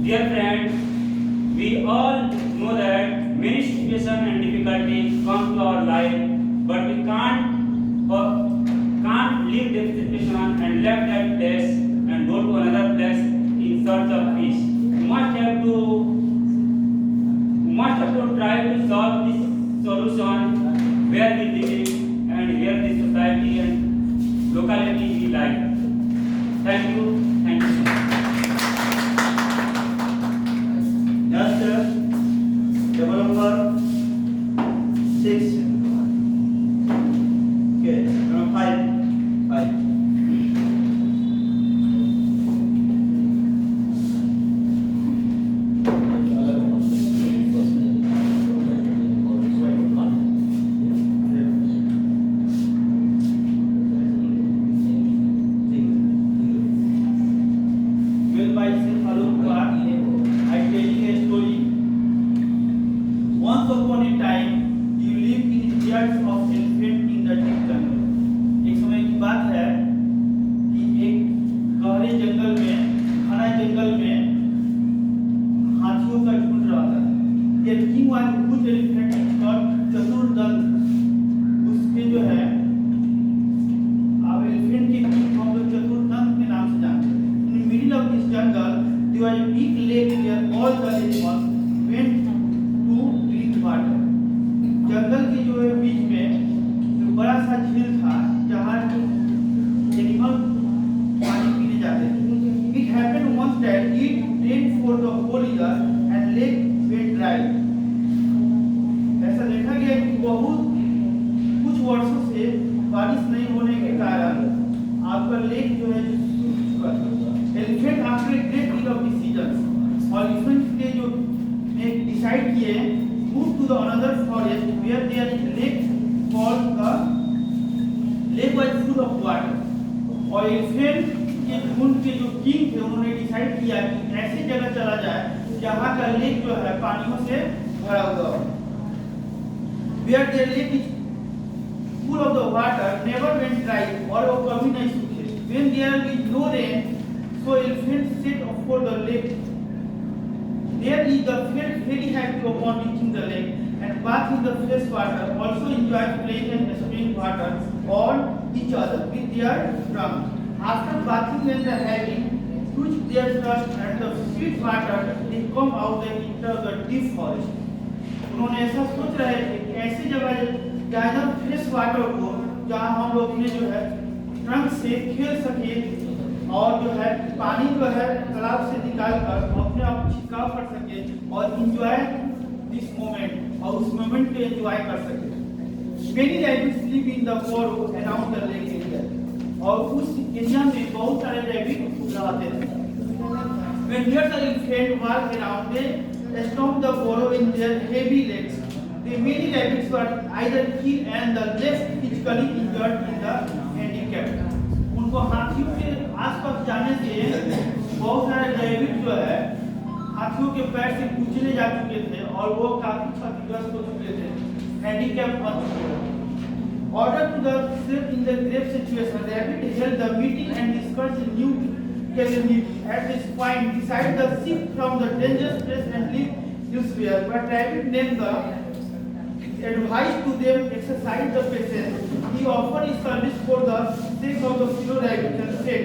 Dear friends, we all know that many situations and difficulties come to our life, but we can't leave that situation and left that place and go to another place in search of peace. We must have to try to solve this solution where we live and where the society and locality we like. Thank you so much. Next, table number 6. Okay, number 5. Well, myself, Alok Kumar, I telling a story. Once upon a time, you lived in herds of elephants in the deep jungle. एक समय की बात है कि एक गहरे जंगल में, घना जंगल में हाथियों का झुंड रहा था. The king was a huge elephant called चतुर्दंत. उसके जो है, अब elephant के king हम लोग चतुर्दंत के नाम से जानते हैं. In the middle of this jungle, there was a big lake where all the animals went to drink water. जंगल के जो है बीच में जो बड़ा सा झील था जहाँ एनिमल पानी पीने जाते थे. It happened once that it rained for the whole year and lake went dry. ऐसा देखा गया कि बहुत कुछ वर्षों से बारिश नहीं होने के कारण आपका लेक जो है सूख चुका था. Elephant after a great deal of decisions, और elephant के जो ने decide किए move to the another forest where there is a lake called the lake was full of water. और elephant के झुंड के जो king थे उन्होंने decide किया कि ऐसी जगह चला जाए जहाँ का लेक जो है पानियों से भरा हुआ हो. Where the lake is full of the water never went dry और वो कभी नहीं सूखे. When there is no rain, so elephants set off for the lake. There is the felt very happy upon reaching the lake and bath in the fresh water. Also enjoy playing and spraying water on each other with their trunks. After bathing and having quenched their thirst and the sweet water, they come out and enter the deep forest. उन्होंने ऐसा सोच रहे थे कि ऐसी जगह जहाँ fresh water हो जहाँ हम लोग अपने जो है ट्रंक से खेल सके और जो है पानी जो है तालाब से निकाल कर अपने आप छिड़काव कर सके और एंजॉय दिस मोमेंट और उस मोमेंट को एंजॉय कर सके. Many rabbits live in the forest around the lake area. और उस एरिया में बहुत सारे रैबिट रहते हैं. When here the elephant walk around, they stomp the burrow in their heavy legs. The many rabbits were either killed and the less physically injured in the handicap. उनको हाथियों के आसपास जाने से बहुत सारे रैबिट जो है हाथियों के पैर से कुचले जा चुके थे और वो काफी क्षतिग्रस्त हो चुके थे, हैंडीकैप बन चुके थे. Order to the save in the grave situation, rabbit held the meeting and discussed a new calamity. At this point, decided the shift from the dangerous place and live elsewhere. But rabbit named the advised to them exercise the patience. He offered his service for the sake of the fellow rabbits and said,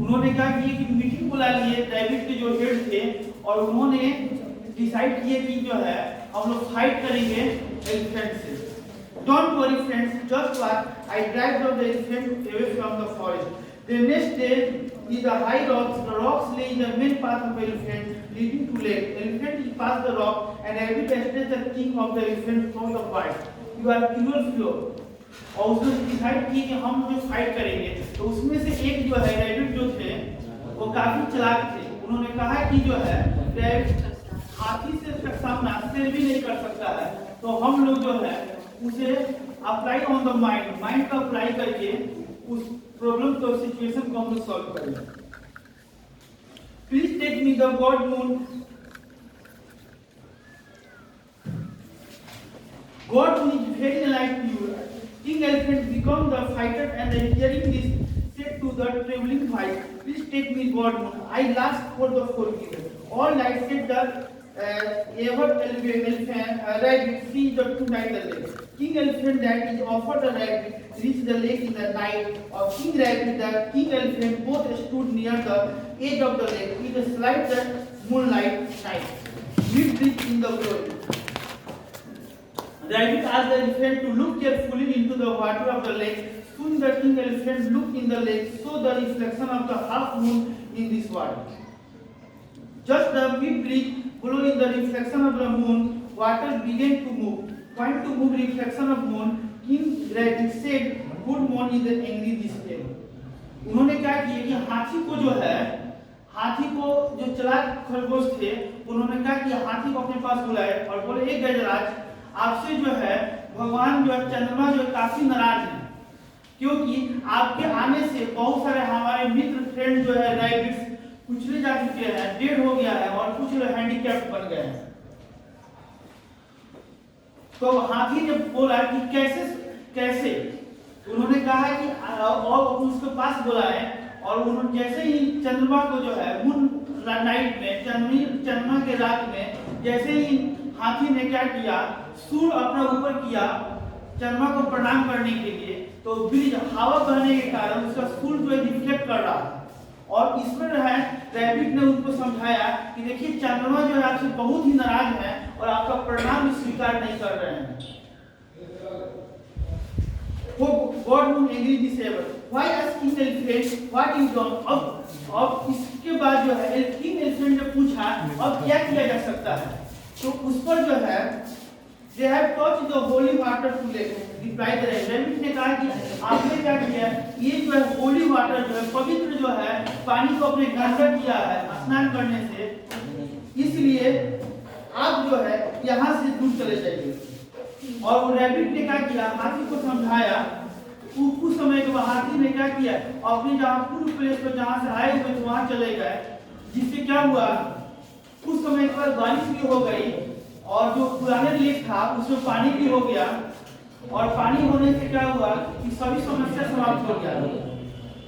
उन्होंने क्या किया कि meeting बुला लिए rabbit के जो head थे और उन्होंने डिसाइड किया कि जो है हम लोग फाइट करेंगे एलिफेंट से. Don't worry friends, just what I dragged the elephant away from the forest. The next day is the high rocks. The rocks lay in the main path of the elephant leading to lake. Elephant passed the rock and rabbit addressed the king of the elephant from the fight. You are cruel fellow. और उसने decide किया कि हम जो fight करेंगे तो उसमें से एक जो है रैबिट जो थे वो काफी चालाक थे. उन्होंने कहा कि जो है रैबिट हाथी से सामना से भी नहीं कर सकता है तो हम लोग जो है उसे अप्लाई ऑन द माइंड का अप्लाई करके उस प्रॉब्लम को सिचुएशन को हम लोग सॉल्व करेंगे. Please take me the God moon God is very like you. King Elephant become the fighter and hearing this said to the traveling white, please take me God Moon. I last for the forgiven. All night said the ever elephant rabbit see the two night the lake. King Elephant that is offered the rabbit reached the lake in the night of King Rabbit. The King Elephant both stood near the edge of the lake. It is like the moonlight night. We breathe in the glory. Rabbit asked the elephant to look carefully into the water of the lake. Soon the King Elephant looked in the lake, saw the reflection of the half moon in this water. Just the mid-breeze below in the reflection of the moon, water began to move. Trying to move reflection of moon, King Rabbit said, "Good moon is the angry this day." उन्होंने क्या किया कि हाथी को जो चलाक खरगोश थे, उन्होंने क्या किया, हाथी को अपने पास बुलाए और बोले, एक गजराज, आपसे जो है भगवान जो है चंद्रमा जो है काफी नाराज है, क्योंकि आपके आने से बहुत सारे हमारे मित्र फ्रेंड जो है रैबिट्स कुचले जा चुके हैं, डेड हो गया है और कुछ लोग हैंडीकैप्ड बन गए हैं। तो हाथी ने बोला कि कैसे उन्होंने कहा कि और उसके पास बुलाए और उन्होंने जैसे ही चंद्रमा को जो है मून नाइट में चंद्रमा के रात में जैसे ही हाथी ने क्या किया, सूर अपना ऊपर किया चंद्रमा को प्रणाम करने के लिए, तो ब्रिज हवा बहने के कारण उसका सूर जो है रिफ्लेक्ट कर रहा है। और इसमें जो है रैबिट ने उनको समझाया कि देखिए चंद्रमा जो है आपसे बहुत ही नाराज है और आपका प्रणाम स्वीकार नहीं कर रहे हैं। God moon angry disabled. Why ask King Elephant what you done? अब इसके बाद जो है King Elephant ने पूछा अब क्या किया जा सकता है, तो उस पर जो है they have touched the holy water to lake. Replied the rabbit ने कहा कि आपने क्या किया, ये जो है holy water जो है पवित्र जो है पानी को अपने गंगा किया है स्नान करने से, इसलिए आप जो है यहाँ से दूर चले जाइए। और वो रैबिट ने क्या किया, हाथी को समझाया। कुछ समय के बाद हाथी ने क्या किया, अपने जहाँ पूर्व प्लेस पर जहाँ से आए हुए वहाँ चले गए, जिससे क्या हुआ, कुछ समय के बाद बारिश भी हो गई और जो पुराने लेक था उसमें पानी भी हो गया और पानी होने से क्या हुआ कि सभी समस्या समाप्त हो गया।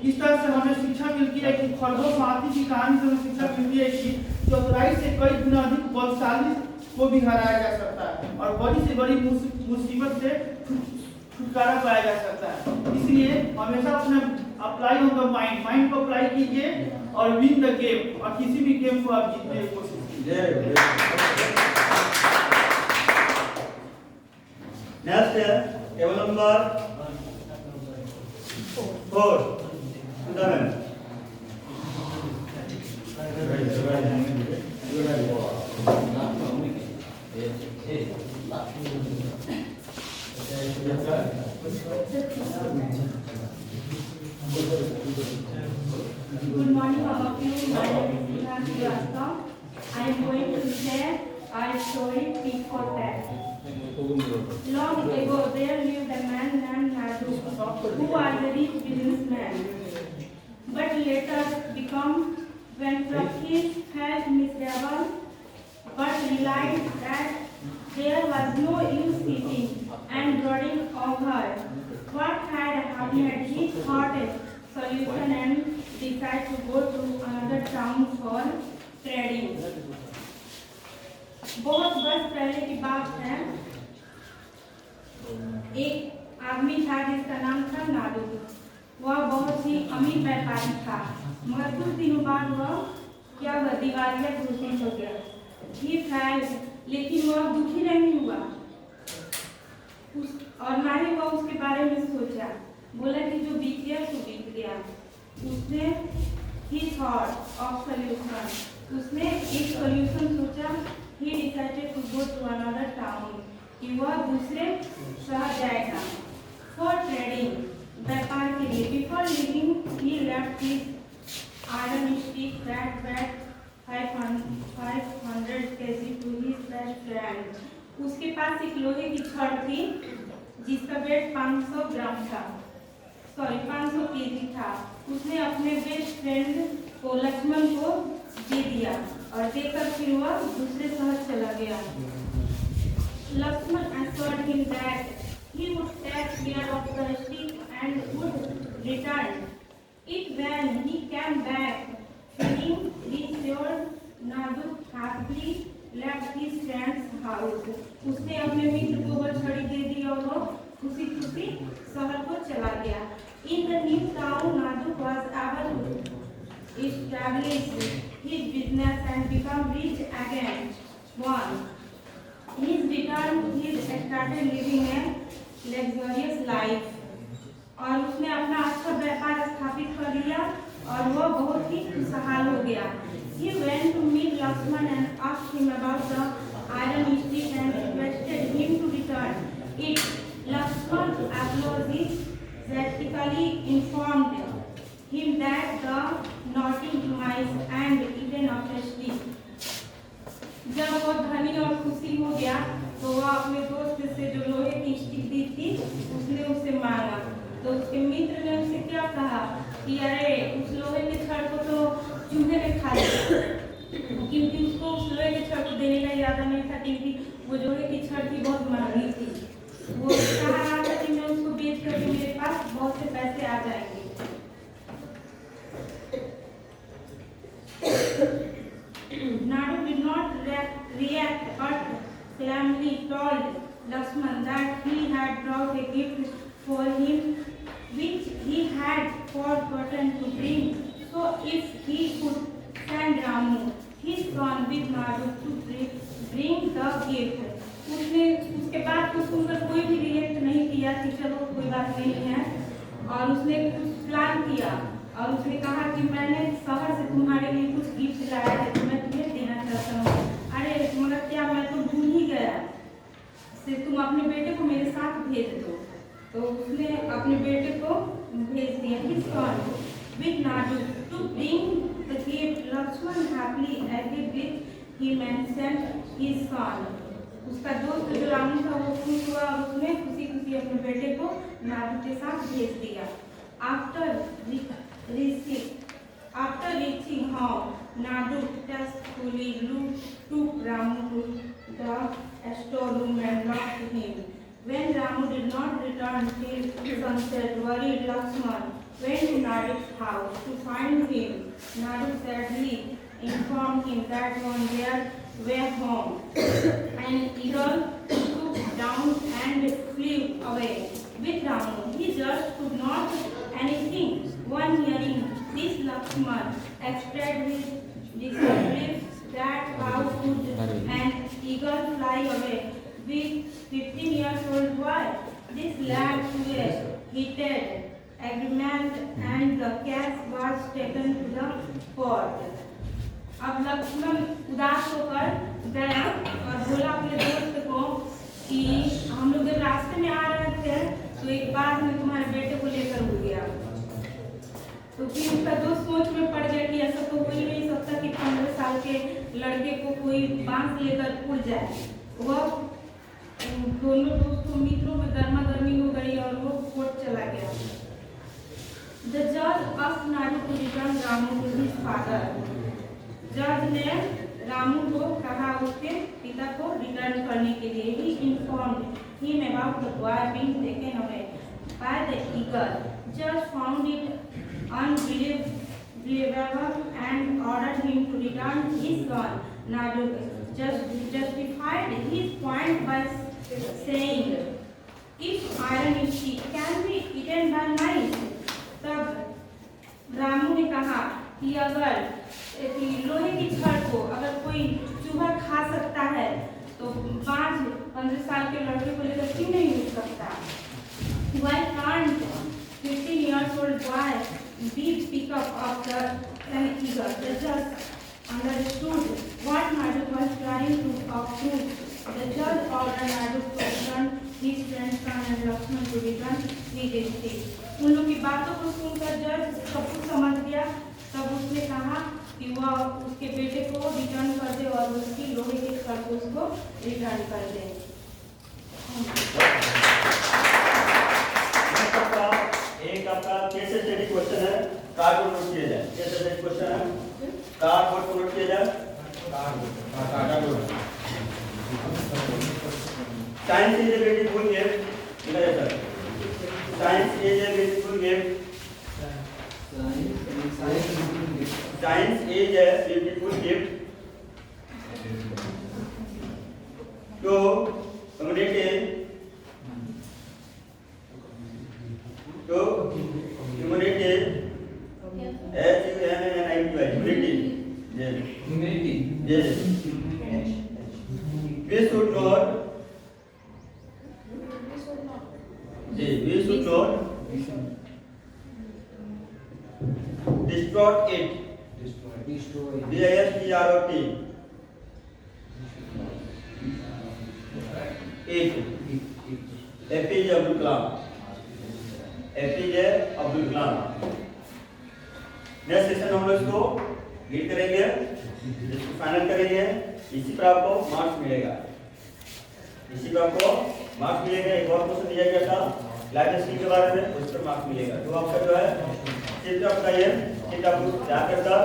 इस तरह से हमें शिक्षा मिलती है कि खरगोश हाथी की कहानी से हमें शिक्षा मिलती है कि चतुराई से कई गुना अधिक बलशाली को भी हराया जा सकता है और बड़ी से बड़ी मुसीबत से छुटकारा पाया जा सकता है। इसलिए हमेशा अपने अप्लाई ऑन द माइंड को अप्लाई कीजिए और विन द गेम, और किसी भी गेम को आप जीतने की कोशिश कीजिए। नेक्स्ट है table number 4 Good morning, all of you. My name is Neha Srivastava. I am going to share our story, Tit for Tat. Long ago, there lived a man named Nadu, who was a rich businessman, but later became bankrupt. His health miserable, but realized that there was no use sitting and brooding over what had happened. He thought a solution and decided to go to another town for trading. बहुत वर्ष पहले की बात है, एक आदमी था जिसका नाम था नाडू। वह बहुत ही अमीर व्यापारी था, मगर कुछ दिनों बाद वह दिवालिया घोषित हो गया। He failed, लेकिन वह दुखी नहीं हुआ और ना ही वह उसके बारे में सोचा। बोला कि जो बीत गया सो बीत गया। उसने he thought of solution. उसने एक solution सोचा। He decided to go to another town. कि वह दूसरे शहर जाएगा for trading, व्यापार के लिए। Before leaving, he left his iron stick that weighed 500 kg to his best friend. उसके पास एक लोहे की छड़ थी जिसका वेट 500 ग्राम था, 500 केजी था। उसने अपने बेस्ट फ्रेंड को लक्ष्मण को दे दिया और देकर फिर वह दूसरे शहर चला गया। Lakshman assured him that he would take care of the stick and would return it when he came back. Feeling reassured, Nadu happily left his friend's house. उसने अपने मित्र को वो छड़ी दे दी और वो खुशी खुशी शहर को चला गया. In the new town, Nadu was able to establish his business and become rich again. One, his return to his started living a luxurious life. और उसने अपना अच्छा व्यापार स्थापित कर लिया और वो बहुत ही खुशहाल हो गया. He went to meet Lakshman and asked him about the iron stick and requested him to return it. Lakshman apologetically informed him that the naughty mice and eaten of the stick. जब वो धनी और खुशी हो गया तो वो अपने दोस्त से जो लोहे की स्टिक दी थी उसने उससे मांगा. तो उसके मित्र ने उससे क्या कहा कि अरे उस लोहे के छड़ को तो चूहे ने खा लिया, क्योंकि उसको उस लोहे के छड़ को देने का इरादा नहीं था क्योंकि वो लोहे की छड़ की बहुत महंगी थी. वो कहा रहा था कि मैं उसको बेच करके मेरे पास बहुत से पैसे आ जाएंगे. Nadu did not react but calmly told Lakshman that he had brought a gift for him which he had forgotten to bring. So if he could send Ramu, his son, with Nadu to bring the gift. उसके बाद तो सुनकर कोई भी react नहीं किया कि चलो कोई बात नहीं है. और उसने कुछ प्लान किया और उसने कहा कि मैंने शहर से तुम्हारे लिए कुछ गिफ्ट लाया है तो मैं तुम्हें देना चाहता हूँ. अरे मगर क्या मैं तो भूल ही गया से तुम अपने बेटे को मेरे साथ भेज दो. तो उसने अपने बेटे को भेज दिया. His son with Nadu to bring the gift. Lakshman happily agreed with him and sent his son. उसका दोस्त जो रामू था वो खुश हुआ और उसने खुशी खुशी अपने बेटे को नादू के साथ भेज दिया. After reaching home, Nadu tastefully took Ramu to the storeroom and locked him. When Ramu did not return till sunset, worried Lakshman went to Nadu's house to find him. Nadu sadly informed him that on their way home, an eagle swooped down and flew away with Ramu. He just could not anything. One hearing this, Lakshman expressed his disbelief that how could an eagle fly away with 15-year-old boy. This led to a heated agreement and the case was taken to the court. अब लक्ष्मण उदास होकर गया और बोला अपने दोस्त को कि हम लोग जब रास्ते में आ रहे थे तो एक बार में तुम्हारे बेटे को लेकर हो गया. तो फिर उसका दोस्त सोच में पड़ गया कि ऐसा तो हो ही नहीं सकता कि 15 साल के लड़के को कोई बांस लेकर उड़ जाए. वह दोनों दोस्तों मित्रों में गर्मा गर्मी हो गई और वो कोर्ट चला गया. The judge asked Nadu to return Ramu to his father. जज ने रामू को कहा उसके पिता को रिटर्न करने के लिए. He informed him about the boy being taken away by the eagle. Judge found it unbelievable and ordered him to return his son. Nadu justified his point by saying, "If iron stick can be eaten by mice," तब रामू ने कहा कि अगर लोहे की छड़ को अगर कोई चूहा खा सकता है तो 15 साल के लड़के को लेकर क्यों नहीं उठ सकता. Why can't 15-year-old boy be pick up of the eagle? The judge understood what Nadu was trying to prove. The judge ordered Nadu to return his friend's son and Lakshman to return his stick. उन लोग की बातों को सुनकर जज सब कुछ समझ गया. तब उसने कहा कि वह उसके बेटे को रिटर्न कर दे और उसकी लोहे के छड़ को उसको रिटर्न कर दे. एक आपका केस स्टडी क्वेश्चन है, कार्ड को नोट किया जाए. केस स्टडी क्वेश्चन है, कार्ड बोर्ड को नोट किया जाए. Science is a beautiful gift. Science is a beautiful gift. Science is a beautiful gift to humanity. To humanity. Humanity. Yes. Humanity. Yes. We should not. We should not distort it. D-I-S-T-R-O-T. It. APJ Abdul Kalam. APJ Abdul Kalam. Next session हम लोग इसको read करेंगे, इसको final करेंगे। इसी पर आपको marks मिलेगा। इसी पर आपको मार्क्स मिलेगा। एक और क्वेश्चन दिया गया था लाइफ स्किल के बारे में, उस पर मार्क्स मिलेगा। तो आपका जो है चित्र आपका ये चित्र आपको तैयार करके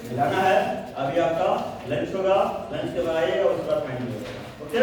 मिलाना है। अभी आपका लंच होगा, लंच के बाद आइएगा, उसके बाद फाइनल होगा। ओके।